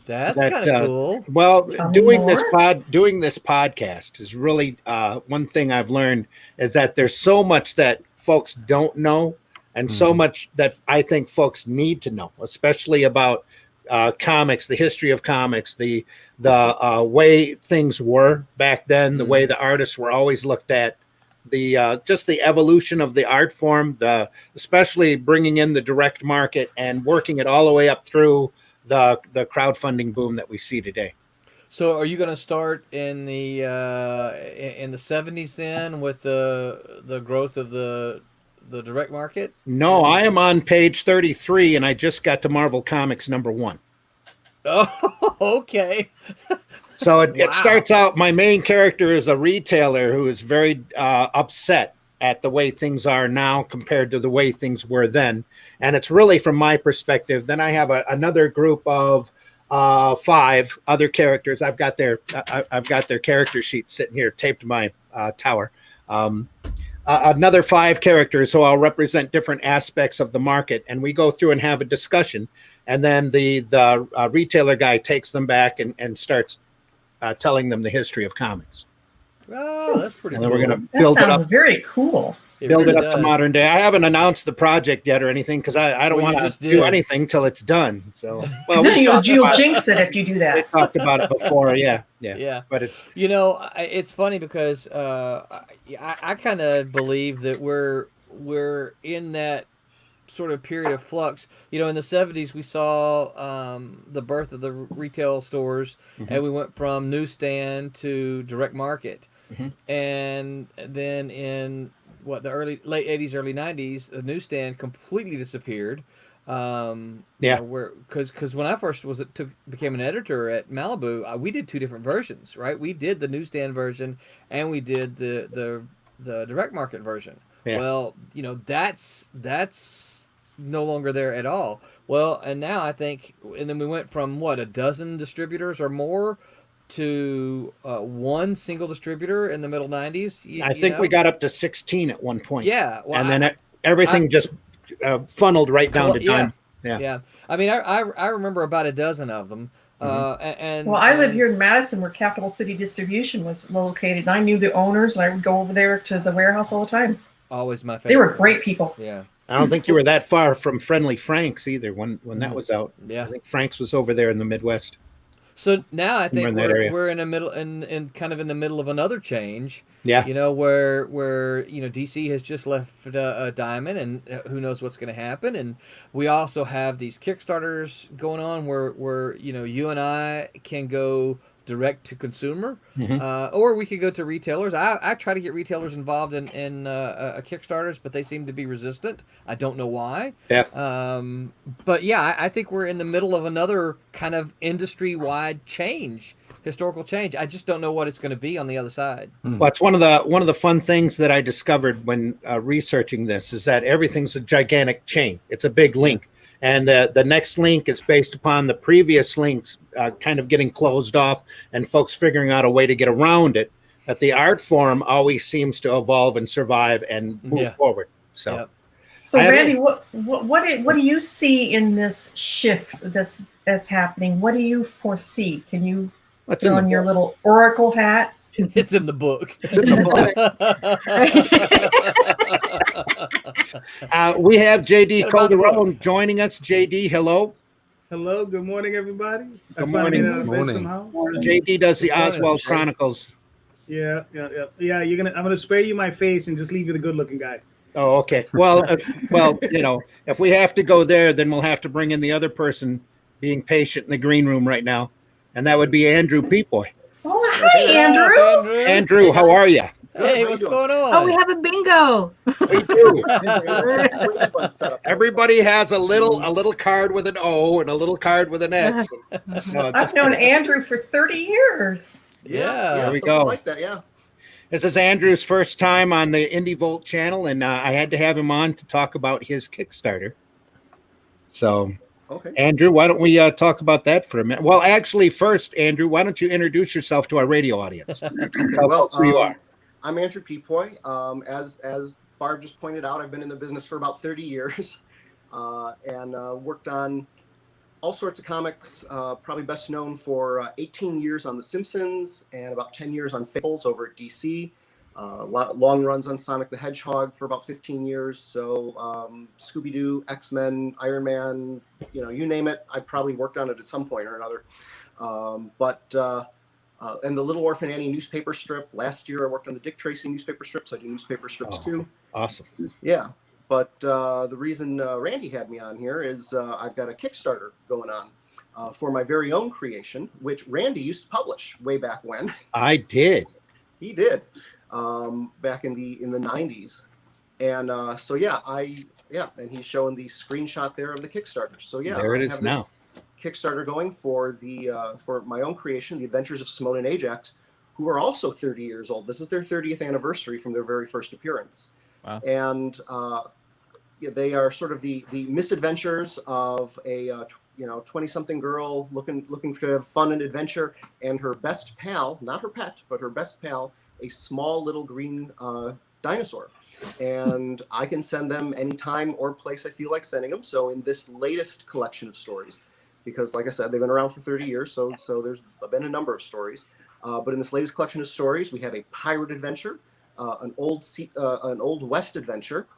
That's That, kind of cool. Well, Tell me doing more. doing this podcast is really one thing I've learned is that there's so much that folks don't know, and so much that I think folks need to know, especially about comics, the history of comics, the way things were back then, the way the artists were always looked at, the just the evolution of the art form, especially bringing in the direct market and working it all the way up through the crowdfunding boom that we see today. So are you going to start in the 70s then with the growth of the direct market? No, I am on page 33 and I just got to Marvel Comics #1. Oh, okay. So it Wow. starts out, my main character is a retailer who is very upset at the way things are now compared to the way things were then. And it's really from my perspective. Then I have another group of 5 other characters. I've got their character sheet sitting here taped to my tower. Another 5 characters who I'll represent different aspects of the market, and we go through and have a discussion. And then the retailer guy takes them back and starts telling them the history of comics. Oh, that's pretty And cool. then we're going to That build it sounds up. very cool. Build really it up to does. modern day. I haven't announced the project yet or anything because I don't Well, you want just to do did. anything till it's done. So, Because we then you'll talked about it. jinx it if you do We that. talked about it before, yeah. Yeah. But it's You know, it's funny because I kind of believe that we're in that sort of period of flux. You know, in the 70s, we saw the birth of the retail stores, and we went from newsstand to direct market. And then in late 80s, early 90s, the newsstand completely disappeared. You know, because when I first became an editor at Malibu, we did 2 different versions, right? We did the newsstand version and we did the direct market version. Yeah. Well, you know, that's no longer there at all. Well, and now I think, and then we went from a dozen distributors or more to 1 single distributor in the middle 90s. I think we got up to 16 at one point. Yeah. Well, and then everything just funneled right down to yeah. dime. Yeah. I mean, I remember about a dozen of them. And Well, I live here in Madison where Capital City Distribution was located. And I knew the owners, and I would go over there to the warehouse all the time. Always my favorite. They were great people. Yeah. I don't think you were that far from Friendly Frank's either when that was out. Yeah. I think Frank's was over there in the Midwest. So now I think in that area. we're in a middle in kind of in the middle of another change. Yeah. You know, where you know DC has just left a diamond, and who knows what's going to happen. And we also have these Kickstarters going on where you know you and I can go direct to consumer, or we could go to retailers. I try to get retailers involved in Kickstarters, but they seem to be resistant. I don't know why. Yeah. But yeah, I think we're in the middle of another kind of industry-wide change, historical change. I just don't know what it's going to be on the other side. Well, it's one of the fun things that I discovered when researching this is that everything's a gigantic chain. It's a big link. And the next link is based upon the previous links kind of getting closed off and folks figuring out a way to get around it. But the art form always seems to evolve and survive and move forward. So, Yep. So, Randy, what do you see in this shift that's happening? What do you foresee? Can you what's put in on the your book? little oracle hat? It's in the book. It's in the book. We have JD What about the Calderon joining us. JD, hello. Hello, good morning, everybody. Good morning. Good morning. somehow. JD does the Good morning, Oswald JD. Chronicles. Yeah. I'm gonna spare you my face and just leave you the good-looking guy. Oh, okay. Well, you know, if we have to go there, then we'll have to bring in the other person being patient in the green room right now, and that would be Andrew Peapoy. Oh, hi, Andrew. Andrew, how are you? Hey, what's going on? Oh, we have a bingo. We do. Everybody has a little card with an O and a little card with an X. No, I've known Andrew for 30 years. Yeah. There we something go. like that, yeah. This is Andrew's first time on the Indie Volt channel, and I had to have him on to talk about his Kickstarter. So, Okay. Andrew, why don't we talk about that for a minute? Well, actually, first, Andrew, why don't you introduce yourself to our radio audience? Okay. Tell Well, folks who you are. I'm Andrew Peepoy. As Barb just pointed out, I've been in the business for about 30 years, and worked on all sorts of comics. Probably best known for 18 years on The Simpsons and about 10 years on Fables over at DC. Long runs on Sonic the Hedgehog for about 15 years. So Scooby-Doo, X-Men, Iron Man, you name it, I probably worked on it at some point or another. And the Little Orphan Annie newspaper strip. Last year I worked on the Dick Tracy newspaper strips. I do newspaper strips too. Awesome. Yeah. But the reason Randy had me on here is I've got a Kickstarter going on for my very own creation, which Randy used to publish way back when. I did. He did, back in the 90s. And and he's showing the screenshot there of the Kickstarter. So yeah, there it I is have now. this Kickstarter going for for my own creation, The Adventures of Simone and Ajax, who are also 30 years old. This is their 30th anniversary from their very first appearance. Wow. And they are sort of the misadventures of a 20-something girl looking to have fun and adventure, and her best pal, not her pet, but her best pal, a small little green dinosaur. And I can send them anytime or place I feel like sending them. So in this latest collection of stories, because like I said, they've been around for 30 years, so there's been a number of stories. But in this latest collection of stories, we have a pirate adventure, an old West adventure,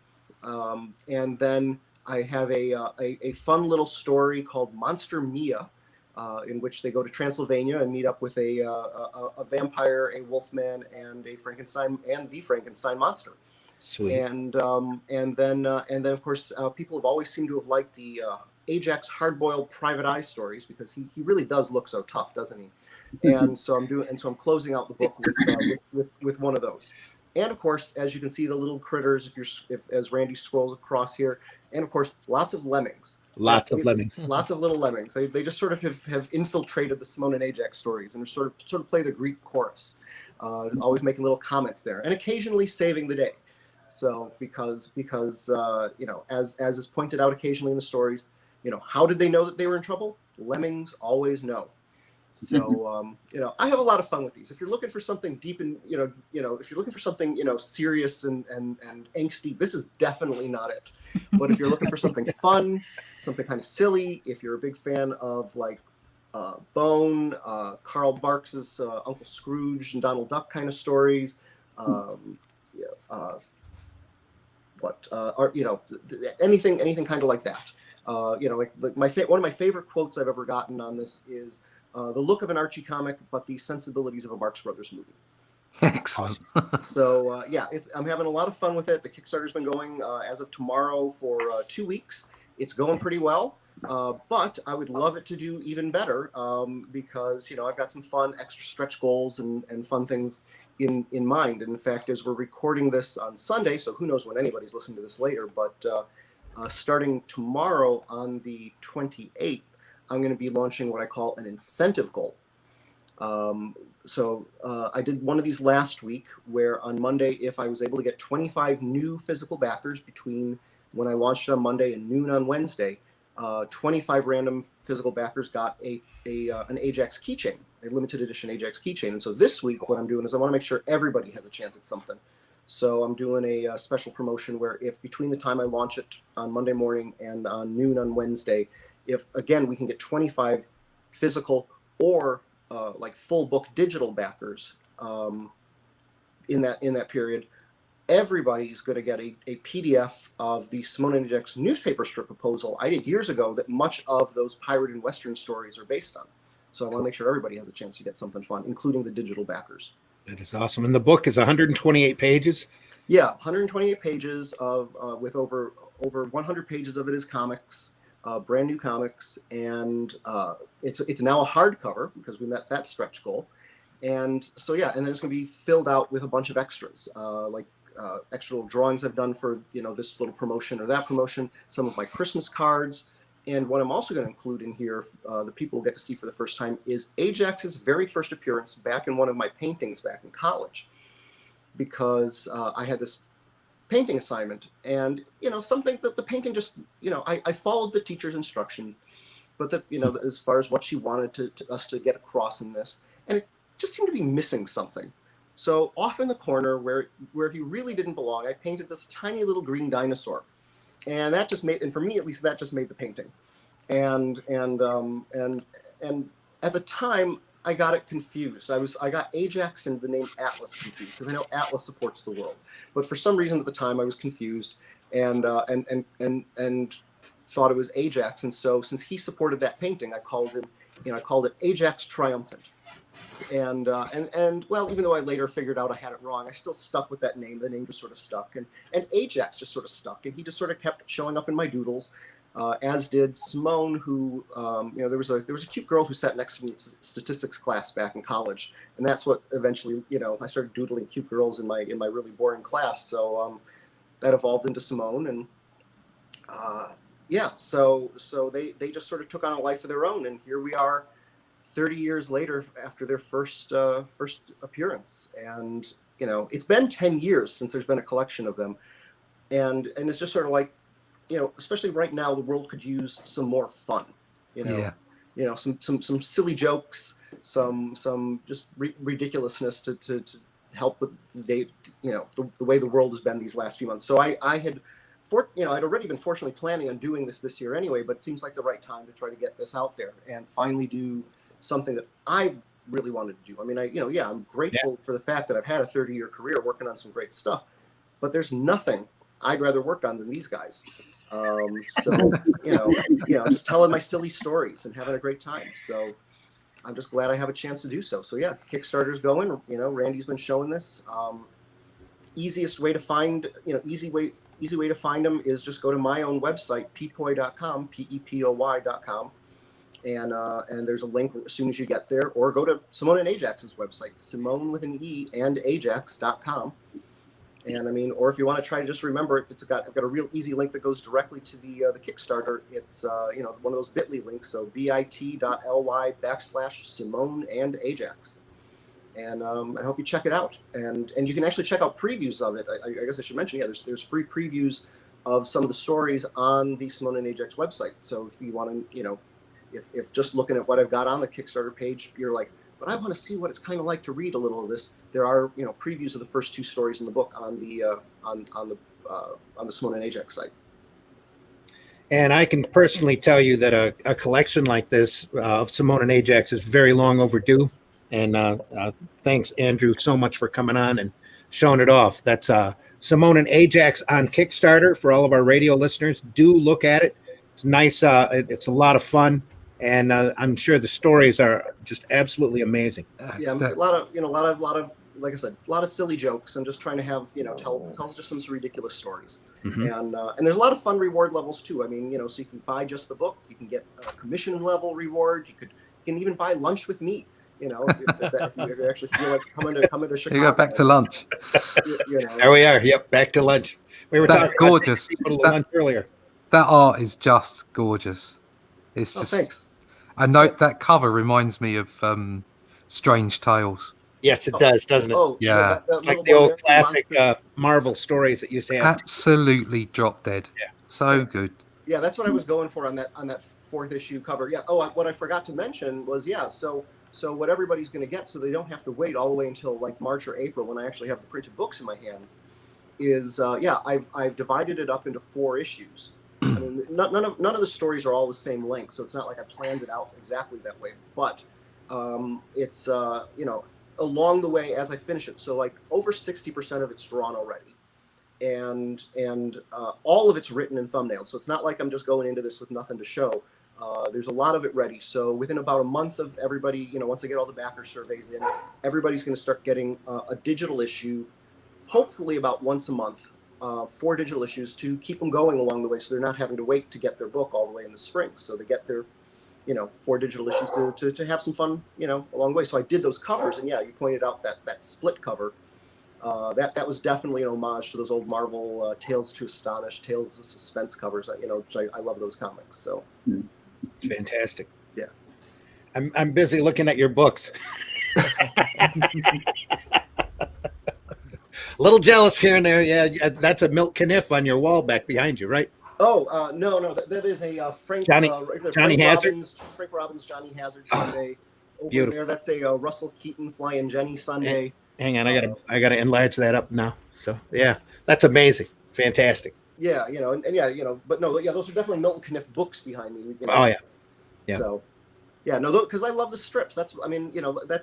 and then I have a fun little story called Monster Mia, in which they go to Transylvania and meet up with a vampire, a wolfman, and a Frankenstein, and the Frankenstein monster. Sweet. And then of course people have always seemed to have liked the Ajax hard-boiled private eye stories, because he really does look so tough, doesn't he? And so I'm closing out the book with one of those. And of course, as you can see, the little critters, as Randy scrolls across here, and of course, lots of lemmings. Lots of lemmings. Lots of little lemmings. They just sort of have infiltrated the Simone and Ajax stories and sort of play the Greek chorus, always making little comments there, and occasionally saving the day. So because as is pointed out occasionally in the stories, how did they know that they were in trouble? Lemmings always know. So I have a lot of fun with these. If you're looking for something deep and if you're looking for something serious and angsty, this is definitely not it. But if you're looking for something fun, something kind of silly, if you're a big fan of like Bone, Karl Marx's Uncle Scrooge and Donald Duck kind of stories, anything kind of like that. One of my favorite quotes I've ever gotten on this is, the look of an Archie comic, but the sensibilities of a Marx Brothers movie. Excellent. So I'm having a lot of fun with it. The Kickstarter's been going as of tomorrow for 2 weeks. It's going pretty well, but I would love it to do even better, because I've got some fun extra stretch goals and fun things in mind. And in fact, as we're recording this on Sunday, so who knows when anybody's listening to this later, but starting tomorrow on the 28th, I'm going to be launching what I call an incentive goal. So I did one of these last week, where on Monday, if I was able to get 25 new physical backers between when I launched it on Monday and noon on Wednesday, 25 random physical backers got an Ajax keychain, a limited edition Ajax keychain. And so this week, what I'm doing is I want to make sure everybody has a chance at something. So I'm doing a special promotion where if between the time I launch it on Monday morning and on noon on Wednesday, if again we can get 25 physical or like full book digital backers in that period, everybody's going to get a PDF of the Simone and Ajax newspaper strip proposal I did years ago that much of those pirate and Western stories are based on. So I want to make sure everybody has a chance to get something fun, including the digital backers. That is awesome. And the book is 128 pages. Yeah, 128 pages with over 100 pages of it is comics. Brand new comics, and it's now a hardcover because we met that stretch goal, and so and then it's going to be filled out with a bunch of extras, like extra little drawings I've done for this little promotion or that promotion, some of my Christmas cards, and what I'm also going to include in here, the people will get to see for the first time, is Ajax's very first appearance back in one of my paintings back in college, because I had this painting assignment, and something that the painting just I followed the teacher's instructions, but as far as what she wanted us to get across in this, and it just seemed to be missing something. So off in the corner where he really didn't belong, I painted this tiny little green dinosaur, and that just made, and for me at least, that just made the painting. And at the time I got it confused. I got Ajax and the name Atlas confused, because I know Atlas supports the world, but for some reason at the time I was confused and thought it was Ajax. And so since he supported that painting, I called it Ajax Triumphant. And well, even though I later figured out I had it wrong, I still stuck with that name. The name just sort of stuck, and Ajax just sort of stuck, and he just sort of kept showing up in my doodles, as did Simone, who there was a cute girl who sat next to me in statistics class back in college, and that's what eventually I started doodling cute girls in my really boring class. So that evolved into Simone, and so they just sort of took on a life of their own, and here we are 30 years later after their first appearance. And it's been 10 years since there's been a collection of them, and it's just sort of like, especially right now, the world could use some more fun, some silly jokes, some just ridiculousness to help with the way the world has been these last few months. So I'd already been fortunately planning on doing this year anyway, but it seems like the right time to try to get this out there and finally do something that I've really wanted to do. I mean, I'm grateful for the fact that I've had a 30-year career working on some great stuff, but there's nothing I'd rather work on than these guys. So just telling my silly stories and having a great time. So I'm just glad I have a chance to do so. So yeah, Kickstarter's going. Randy's been showing this. Easiest way to find, easy way to find them is just go to my own website, pepoy.com, pepoy.com. And there's a link as soon as you get there, or go to Simone and Ajax's website, Simone with an E and Ajax.com. And or if you want to try to just remember it, I've got a real easy link that goes directly to the Kickstarter. It's one of those bit.ly links, so bit.ly/Simone and Ajax. And I hope you check it out. And you can actually check out previews of it. I guess I should mention, there's free previews of some of the stories on the Simone and Ajax website. So if you want to, if just looking at what I've got on the Kickstarter page, you're like, but I want to see what it's kind of like to read a little of this, there are previews of the first 2 stories in the book on the Simone and Ajax site. And I can personally tell you that a collection like this of Simone and Ajax is very long overdue. And thanks, Andrew, so much for coming on and showing it off. That's Simone and Ajax on Kickstarter. For all of our radio listeners, do look at it. It's nice. It's a lot of fun. And I'm sure the stories are just absolutely amazing. Yeah, a lot of, like I said, a lot of silly jokes, and just trying to have tell just some ridiculous stories. Mm-hmm. And there's a lot of fun reward levels too. So you can buy just the book, you can get a commission level reward, you can even buy lunch with me. If you actually feel like coming to Chicago. You go back to lunch. There we are. Yep, back to lunch. We were That's talking gorgeous. about people to lunch earlier. That art is just gorgeous. It's just. Thanks. I note that cover reminds me of Strange Tales. Yes, it does, doesn't it? Oh, yeah. That like the old classic Marvel stories that used to have. Absolutely drop dead. Yeah. So good. Yeah, that's what I was going for on that 4th issue cover. Yeah. Oh, what I forgot to mention was, so what everybody's going to get, so they don't have to wait all the way until like March or April when I actually have the printed books in my hands, is I've divided it up into 4 issues. None of the stories are all the same length, so it's not like I planned it out exactly that way. But it's along the way as I finish it. So like over 60% of it's drawn already, and all of it's written in thumbnails. So it's not like I'm just going into this with nothing to show. There's a lot of it ready. So within about a month of everybody, once I get all the backer surveys in, everybody's going to start getting a digital issue, hopefully about once a month. 4 digital issues to keep them going along the way, so they're not having to wait to get their book all the way in the spring. So they get their, 4 digital issues to have some fun, along the way. So I did those covers, and you pointed out that split cover. That was definitely an homage to those old Marvel Tales to Astonish, Tales of Suspense covers. Which I love those comics. So fantastic. Yeah, I'm busy looking at your books. Little jealous here and there. Yeah, that's a Milt Caniff on your wall back behind you, right? Oh, no, that is a Frank Johnny Frank Hazard? Robbins, Johnny Hazard Sunday. Over beautiful. there, that's a Russell Keaton Flying Jenny Sunday. Hang on, I gotta enlarge that up now. So yeah, that's amazing, fantastic. Yeah, and yeah, but no, yeah, those are definitely Milton Caniff books behind me. Oh yeah. So, yeah, no, because I love the strips. That's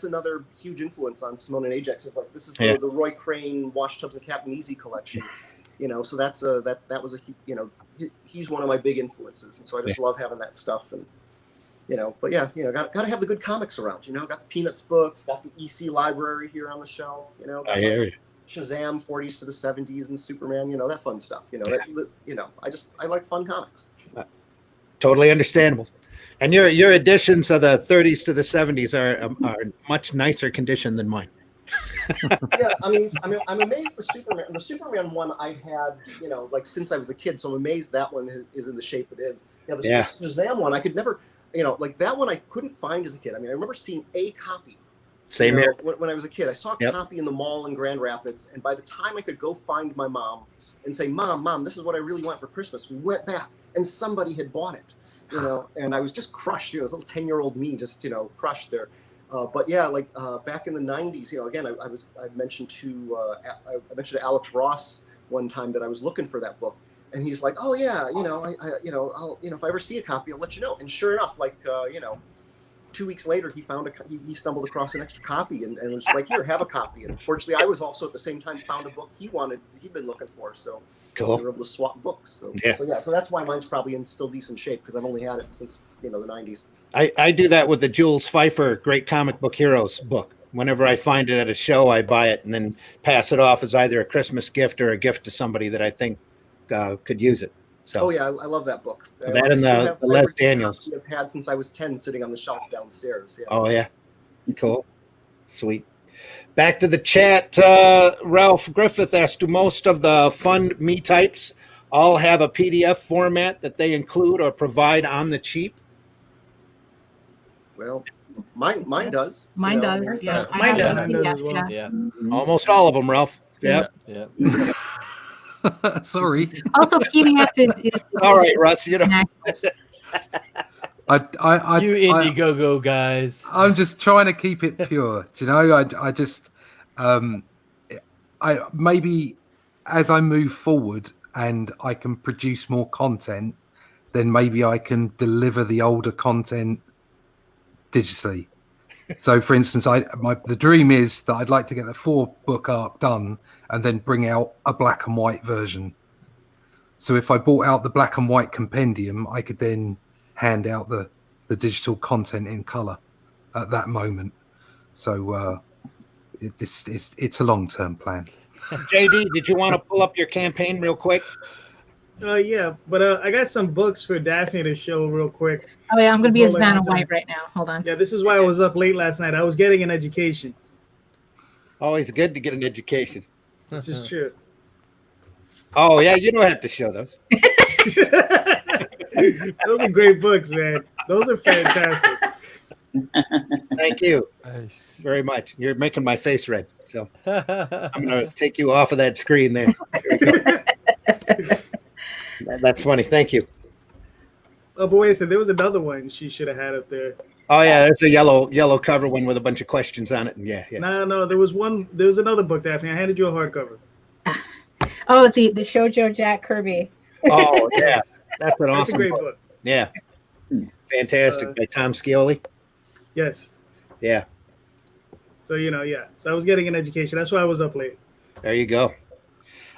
another huge influence on Simone and Ajax. It's like this is the Roy Crane Wash Tubs of Captain Easy collection. So that's that was he's one of my big influences, and so I just love having that stuff. And but yeah, got to have the good comics around. Got the Peanuts books, got the EC library here on the shelf. I hear you. Shazam 40s to the 70s and Superman, that fun stuff. I like fun comics. Totally understandable. And your editions of the 30s to the 70s are much nicer condition than mine. Yeah, I'm amazed the Superman one I had, since I was a kid. So I'm amazed that one is in the shape it is. The Shazam one I could never, that one I couldn't find as a kid. I remember seeing a copy. Same here. When I was a kid, I saw a copy in the mall in Grand Rapids, and by the time I could go find my mom and say, "Mom, this is what I really want for Christmas," we went back, and somebody had bought it. And I was just crushed. It was a little 10-year-old me, just crushed there. But yeah, back in the '90s, again, I mentioned to Alex Ross one time that I was looking for that book, and he's like, "Oh yeah, I'll if I ever see a copy, I'll let you know." And sure enough, 2 weeks later, he stumbled across an extra copy and was like, "Here, have a copy." And fortunately, I was also at the same time found a book he'd been looking for. So cool. We were able to swap books. So that's why mine's probably in still decent shape, because I've only had it since the '90s. I do that with the Jules Pfeiffer Great Comic Book Heroes book. Whenever I find it at a show, I buy it and then pass it off as either a Christmas gift or a gift to somebody that I think could use it. So. Oh yeah, I love that book. That and the Les Daniels. I've had since I was 10, sitting on the shelf downstairs. Yeah. Oh yeah, cool, sweet. Back to the chat. Ralph Griffith asked, "Do most of the Fund Me types all have a PDF format that they include or provide on the cheap?" Well, mine does. Mine does. Yeah, Mine does. Mine does as well. Yeah. Almost all of them, Ralph. Yep. Yeah. Sorry. Also, PDF is All right, Russ. I You Indiegogo guys. I'm just trying to keep it pure. Do you know? I just I maybe as I move forward and I can produce more content, then maybe I can deliver the older content digitally. So, for instance, the dream is that I'd like to get the 4-book arc done and then bring out a black and white version. So if I bought out the black and white compendium, I could then hand out the digital content in color at that moment. So it's a long-term plan. JD, did you want to pull up your campaign real quick? Yeah, but I got some books for Daphne to show real quick. Oh yeah, I'm gonna be his Vanna White right now. Hold on. Yeah, this is why I was up late last night. I was getting an education. Always good to get an education. This is true. Oh yeah, you don't have to show those. Those are great books, man. Those are fantastic. Thank you very much. You're making my face red, so I'm gonna take you off of that screen there. That's funny. Thank you. Oh, but wait a second. There was another one she should have had up there. Oh yeah, it's a yellow cover one with a bunch of questions on it. And yeah. No. There was one. There was another book, Daphne. I handed you a hardcover. Oh, the Shoujo Jack Kirby. Oh yeah, that's an awesome. That's a great book. Yeah, fantastic by Tom Scioli. Yes. Yeah. So So I was getting an education. That's why I was up late. There you go.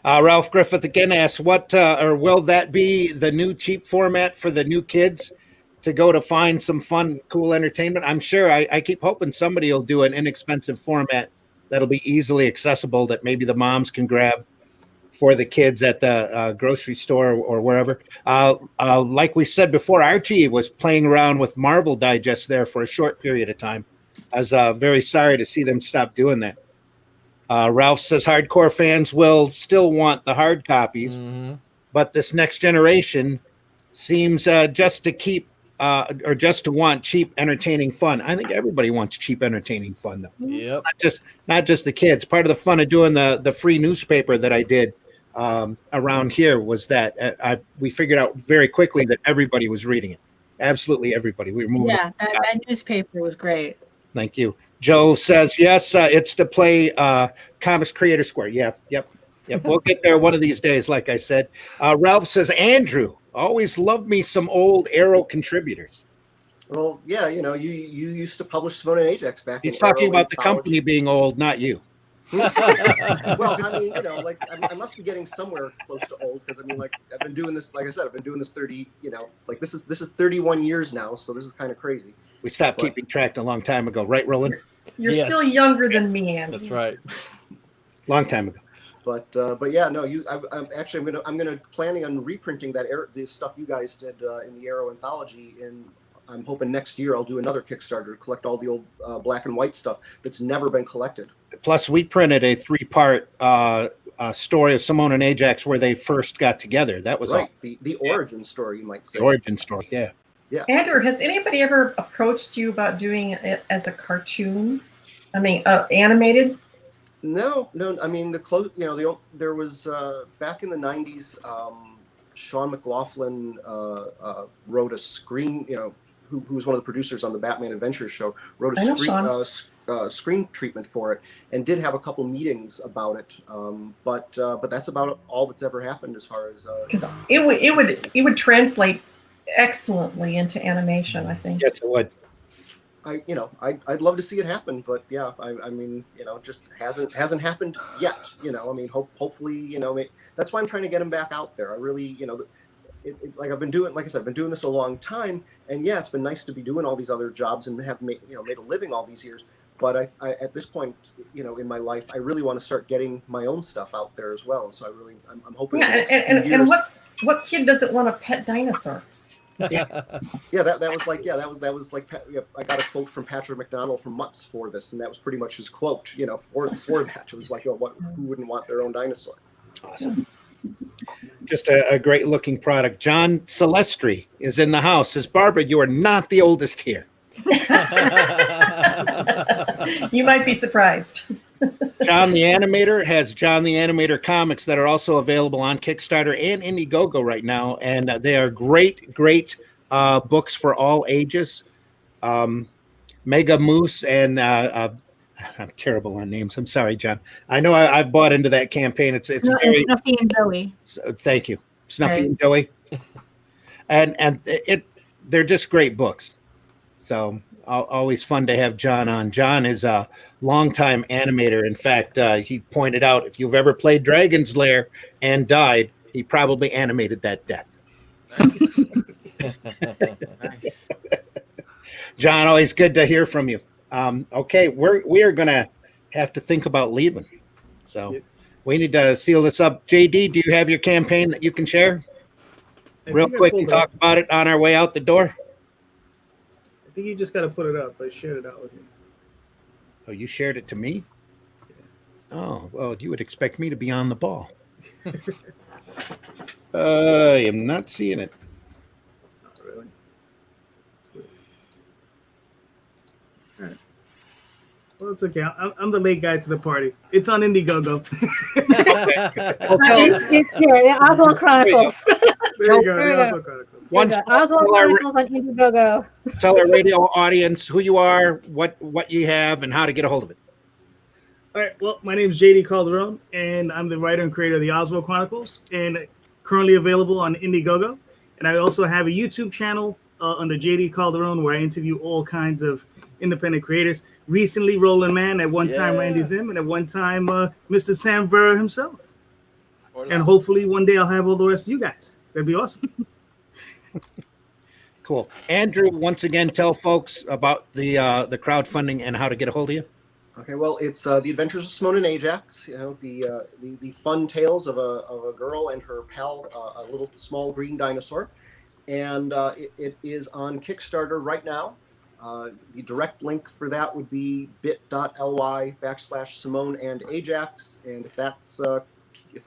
Ralph Griffith again asks, "What or will that be the new cheap format for the new kids to go to find some fun, cool entertainment?" I'm sure. I keep hoping somebody will do an inexpensive format that'll be easily accessible that maybe the moms can grab for the kids at the grocery store or wherever. Like we said before, Archie was playing around with Marvel Digest there for a short period of time. I was very sorry to see them stop doing that. Ralph says hardcore fans will still want the hard copies, but this next generation seems just to keep or just to want cheap, entertaining fun. I think everybody wants cheap, entertaining fun, though. Yep. Not just the kids. Part of the fun of doing the free newspaper that I did around here was that we figured out very quickly that everybody was reading it. Absolutely everybody. We were moving. Yeah, that newspaper was great. Thank you. Joe says yes. It's to play Comics Creator Square. Yeah. Yep. We'll get there one of these days. Like I said, Ralph says Andrew always loved me some old Arrow contributors. Well, yeah, you used to publish Simone and Ajax back. He's talking about the company being old, not you. Well, I mean, I must be getting somewhere close to old because I mean, like I've been doing this. Like I said, I've been doing this 30. Like this is 31 years now, so this is kind of crazy. We stopped keeping track a long time ago, right, Roland? You're still younger than me, Andy. That's right. Long time ago. But yeah, no, I'm gonna planning on reprinting the stuff you guys did in the Arrow anthology, and I'm hoping next year I'll do another Kickstarter to collect all the old black and white stuff that's never been collected. Plus, we printed a 3-part story of Simone and Ajax where they first got together. That was right. The origin story, you might say. The origin story, yeah. Yeah. Andrew, has anybody ever approached you about doing it as a cartoon? I mean, animated? No. I mean, there was back in the 90s. Sean McLaughlin wrote a screen. Who was one of the producers on the Batman Adventures show, wrote a screen treatment for it, and did have a couple meetings about it. But that's about all that's ever happened as far as because it would translate excellently into animation, I think. Yes, it would. I'd love to see it happen, but yeah, I mean, just hasn't happened yet. I mean, hopefully, that's why I'm trying to get him back out there. I really, it's like I've been doing, like I said, I've been doing this a long time, and yeah, it's been nice to be doing all these other jobs and have made a living all these years. But I at this point, in my life, I really want to start getting my own stuff out there as well. So I'm hoping. Yeah, and what kid doesn't want a pet dinosaur? Yeah, that was like I got a quote from Patrick McDonald from Mutts for this, and that was pretty much his quote. For that, it was like, who wouldn't want their own dinosaur? Awesome. Just a great looking product. John Celestri is in the house. Says, Barbara, you are not the oldest here. You might be surprised. John the Animator has John the Animator comics that are also available on Kickstarter and Indiegogo right now, and they are great books for all ages. Mega Moose and I'm terrible on names. I'm sorry, John. I know I've bought into that campaign. It's very Snuffy and Joey. Thank you, Snuffy and Joey, and they're just great books. So always fun to have John on. John is a longtime animator. In fact, he pointed out if you've ever played Dragon's Lair and died, he probably animated that death. Nice. John, always good to hear from you. Okay, we are gonna have to think about leaving, so we need to seal this up. JD, do you have your campaign that you can share real quick and talk about it on our way out the door? I think you just got to put it up. I shared it out with you. Oh, you shared it to me? Oh, well, you would expect me to be on the ball. I am not seeing it. Not really. That's weird. All right. Well, it's okay. I'm the late guy to the party. It's on Indiegogo. The Oswald Chronicles. There you go. The Oswald Chronicles. Oswald Chronicles on Indiegogo. Tell our radio audience who you are, what you have, and how to get a hold of it. All right. Well, my name is JD Calderon, and I'm the writer and creator of the Oswald Chronicles, and currently available on Indiegogo. And I also have a YouTube channel under JD Calderon where I interview all kinds of independent creators. Recently, Roland Mann, at one time Randy Zimmerman, and at one time Mr. Sam Vera himself. And hopefully one day I'll have all the rest of you guys. That'd be awesome. Cool. Andrew, once again, tell folks about the crowdfunding and how to get a hold of you. Okay, well, it's The Adventures of Simone and Ajax. The fun tales of a girl and her pal, a little small green dinosaur, and it is on Kickstarter right now. The direct link for that would be bit.ly/Simone and Ajax, and if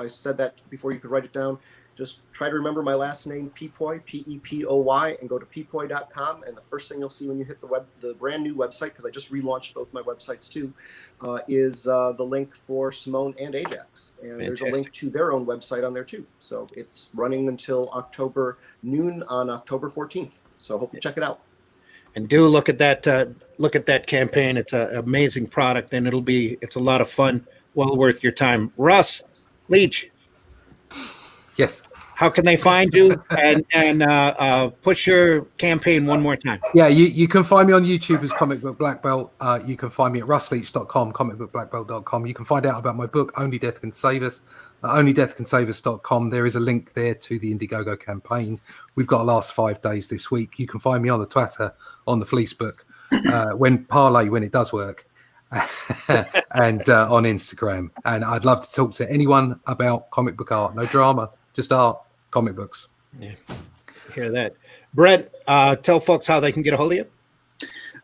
I said that before you could write it down, just try to remember my last name, Pepoy, P-E-P-O-Y, and go to pepoy.com. And the first thing you'll see when you hit the brand new website, because I just relaunched both my websites too, is the link for Simone and Ajax. And Fantastic. there's a link to their own website on there too. So it's running until October noon on October 14th. So I hope you check it out. And do look at that campaign. It's an amazing product, and it's a lot of fun, well worth your time. Russ Leach, Yes. how can they find you and push your campaign one more time? Yeah, you can find me on YouTube as Comic Book Black Belt. You can find me at russleach.com, comicbookblackbelt.com. You can find out about my book, Only Death Can Save Us, at onlydeathcansavus.com. There is a link there to the Indiegogo campaign. We've got the last 5 days this week. You can find me on the Twitter, on the Fleecebook, when it does work, and on Instagram. And I'd love to talk to anyone about comic book art. No drama, just art, comic books. Yeah, hear that. Brent, tell folks how they can get a hold of you.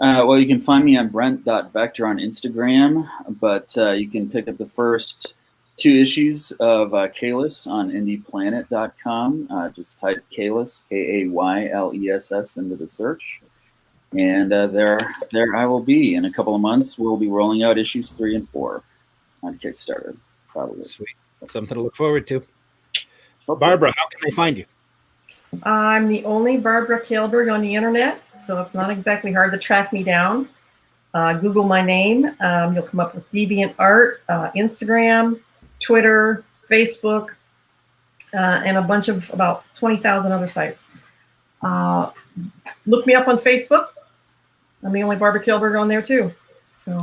Well, you can find me on brent.vector on Instagram, but you can pick up the first 2 issues of Kayless on indieplanet.com. Just type Kayless, K-A-Y-L-E-S-S into the search. And there I will be. In a couple of months, we'll be rolling out issues 3 and 4 on Kickstarter, probably. Sweet. Something to look forward to. Barbara, how can they find you? I'm the only Barbara Kailberg on the internet, so it's not exactly hard to track me down. Google my name. You'll come up with DeviantArt, Instagram, Twitter, Facebook, and a bunch of about 20,000 other sites. Look me up on Facebook. I'm the only Barbara Kailberg on there too. So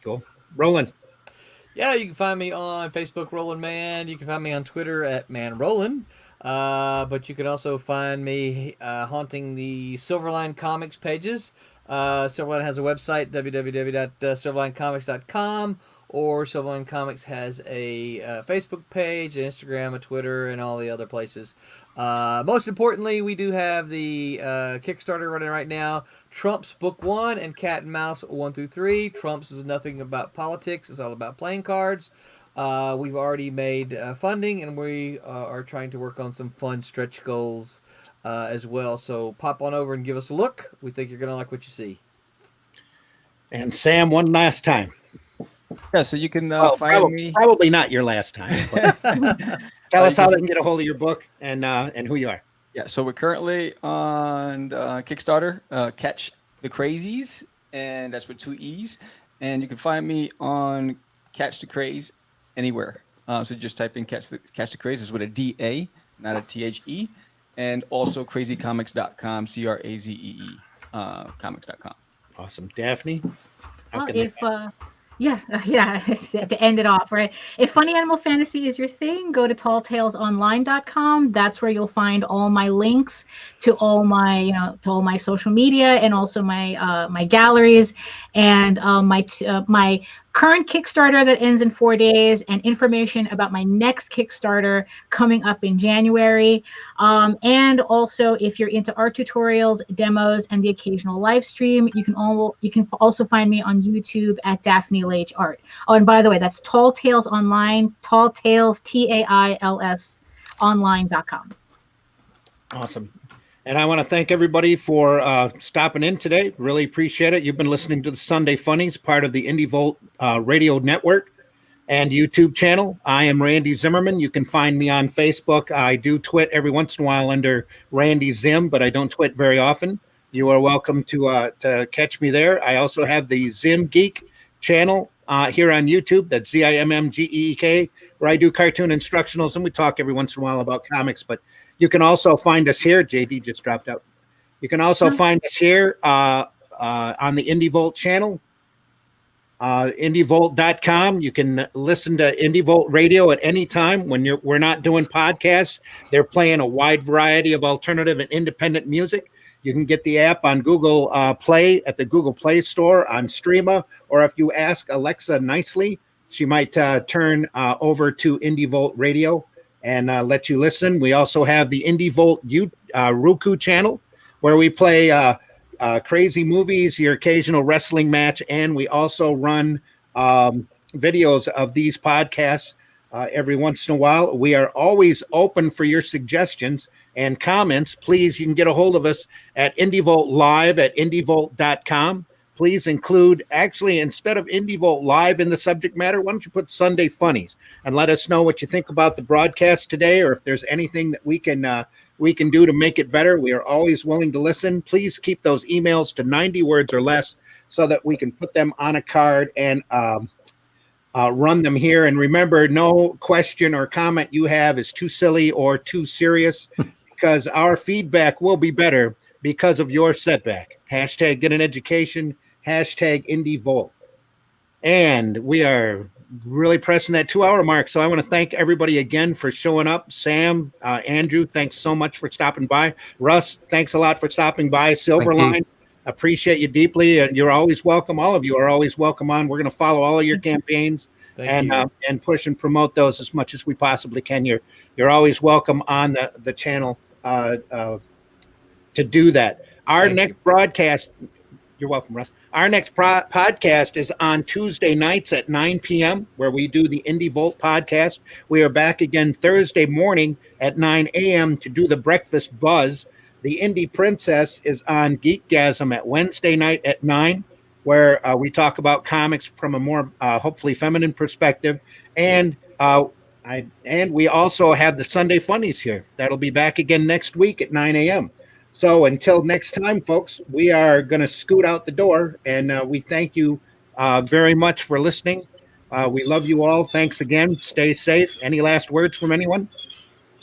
Cool. Roland. Yeah, you can find me on Facebook, Roland Man. You can find me on Twitter at Man Roland. But you can also find me haunting the Silverline Comics pages. Silverline has a website, www.silverlinecomics.com, or Silverline Comics has a Facebook page, an Instagram, a Twitter, and all the other places. Most importantly, we do have the Kickstarter running right now. Trump's Book 1 and Cat and Mouse 1 through 3. Trump's is nothing about politics. It's all about playing cards. We've already made funding, and we are trying to work on some fun stretch goals as well. So pop on over and give us a look. We think you're going to like what you see. And Sam, one last time. Yeah, so you can find me. Probably not your last time. But tell us how they can get a hold of your book and who you are. Yeah, so we're currently on Kickstarter, Catch the Crazies, and that's with 2 E's. And you can find me on Catch the Craze anywhere. So just type in Catch the Crazies with a D-A, not a T-H-E. And also crazycomics.com, C-R-A-Z-E-E, comics.com. Awesome. Daphne? Well, to end it off, right? If funny animal fantasy is your thing, go to talltalesonline.com. That's where you'll find all my links to all my social media, and also my galleries, and my current Kickstarter that ends in 4 days, and information about my next Kickstarter coming up in January. And also, if you're into art tutorials, demos, and the occasional live stream, you can also find me on YouTube at Daphne Leitch Art. Oh, and by the way, that's Tall Tales Online, Tall Tales, Tails online.com. Awesome. And I want to thank everybody for stopping in today. Really appreciate it. You've been listening to the Sunday Funnies, part of the Indie Volt radio network and YouTube channel. I am Randy Zimmerman. You can find me on Facebook. I do twit every once in a while under Randy Zim, but I don't twit very often. You are welcome to catch me there. I also have the Zim Geek channel here on YouTube. That's ZIMMGEEK, where I do cartoon instructionals, and we talk every once in a while about comics. But you can also find us here. JD just dropped out. You can also find us here on the Indie Volt channel, indievolt.com. You can listen to Indie Volt Radio at any time when we're not doing podcasts. They're playing a wide variety of alternative and independent music. You can get the app on Google Play at the Google Play Store on Streama, or if you ask Alexa nicely, she might turn over to Indie Volt Radio and let you listen. We also have the Indie Volt Roku channel, where we play crazy movies, your occasional wrestling match, and we also run videos of these podcasts every once in a while. We are always open for your suggestions and comments. Please, you can get a hold of us at IndieVolt Live at indievolt.com. Please include, actually, instead of IndieVolt Live in the subject matter, why don't you put Sunday Funnies and let us know what you think about the broadcast today, or if there's anything that we can do to make it better. We are always willing to listen. Please keep those emails to 90 words or less so that we can put them on a card and run them here. And remember, no question or comment you have is too silly or too serious, because our feedback will be better because of your setback. Hashtag get an education, hashtag IndieVolt. And we are really pressing that 2-hour mark. So I want to thank everybody again for showing up. Sam, Andrew, thanks so much for stopping by. Russ, thanks a lot for stopping by. Silverline, appreciate you deeply. And you're always welcome. All of you are always welcome on. We're going to follow all of your campaigns and push and promote those as much as we possibly can. You're always welcome on the channel to do that. Our next broadcast, you're welcome, Russ. Our next podcast is on Tuesday nights at 9 p.m., where we do the IndieVolt podcast. We are back again Thursday morning at 9 a.m. to do the Breakfast Buzz. The Indie Princess is on Geekgasm at Wednesday night at 9, where we talk about comics from a more hopefully feminine perspective. And we also have the Sunday Funnies here. That'll be back again next week at 9 a.m. So until next time, folks, we are going to scoot out the door, and we thank you very much for listening. We love you all. Thanks again. Stay safe. Any last words from anyone?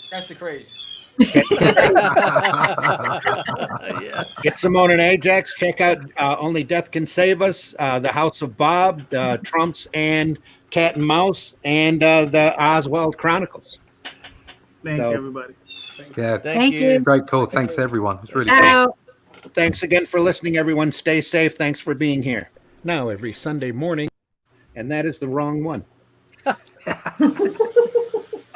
Catch the craze. Get Simone and Ajax. Check out Only Death Can Save Us, The House of Bob, Trumps and Cat and Mouse, and the Oswald Chronicles. Thank you, everybody. Yeah, Thank you. great call. Thanks, everyone. It's really Ciao. cool. Thanks again for listening, everyone. Stay safe. Thanks for being here. Now, every Sunday morning, and that is the wrong one.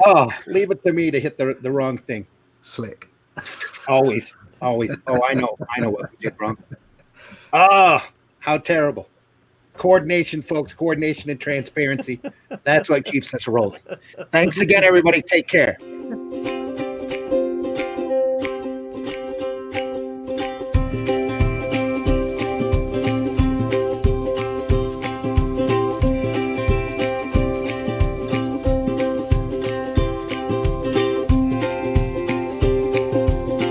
Oh, leave it to me to hit the wrong thing. Slick. Always. Oh, I know what we did wrong. Oh, how terrible. Coordination, folks. Coordination and transparency. That's what keeps us rolling. Thanks again, everybody. Take care.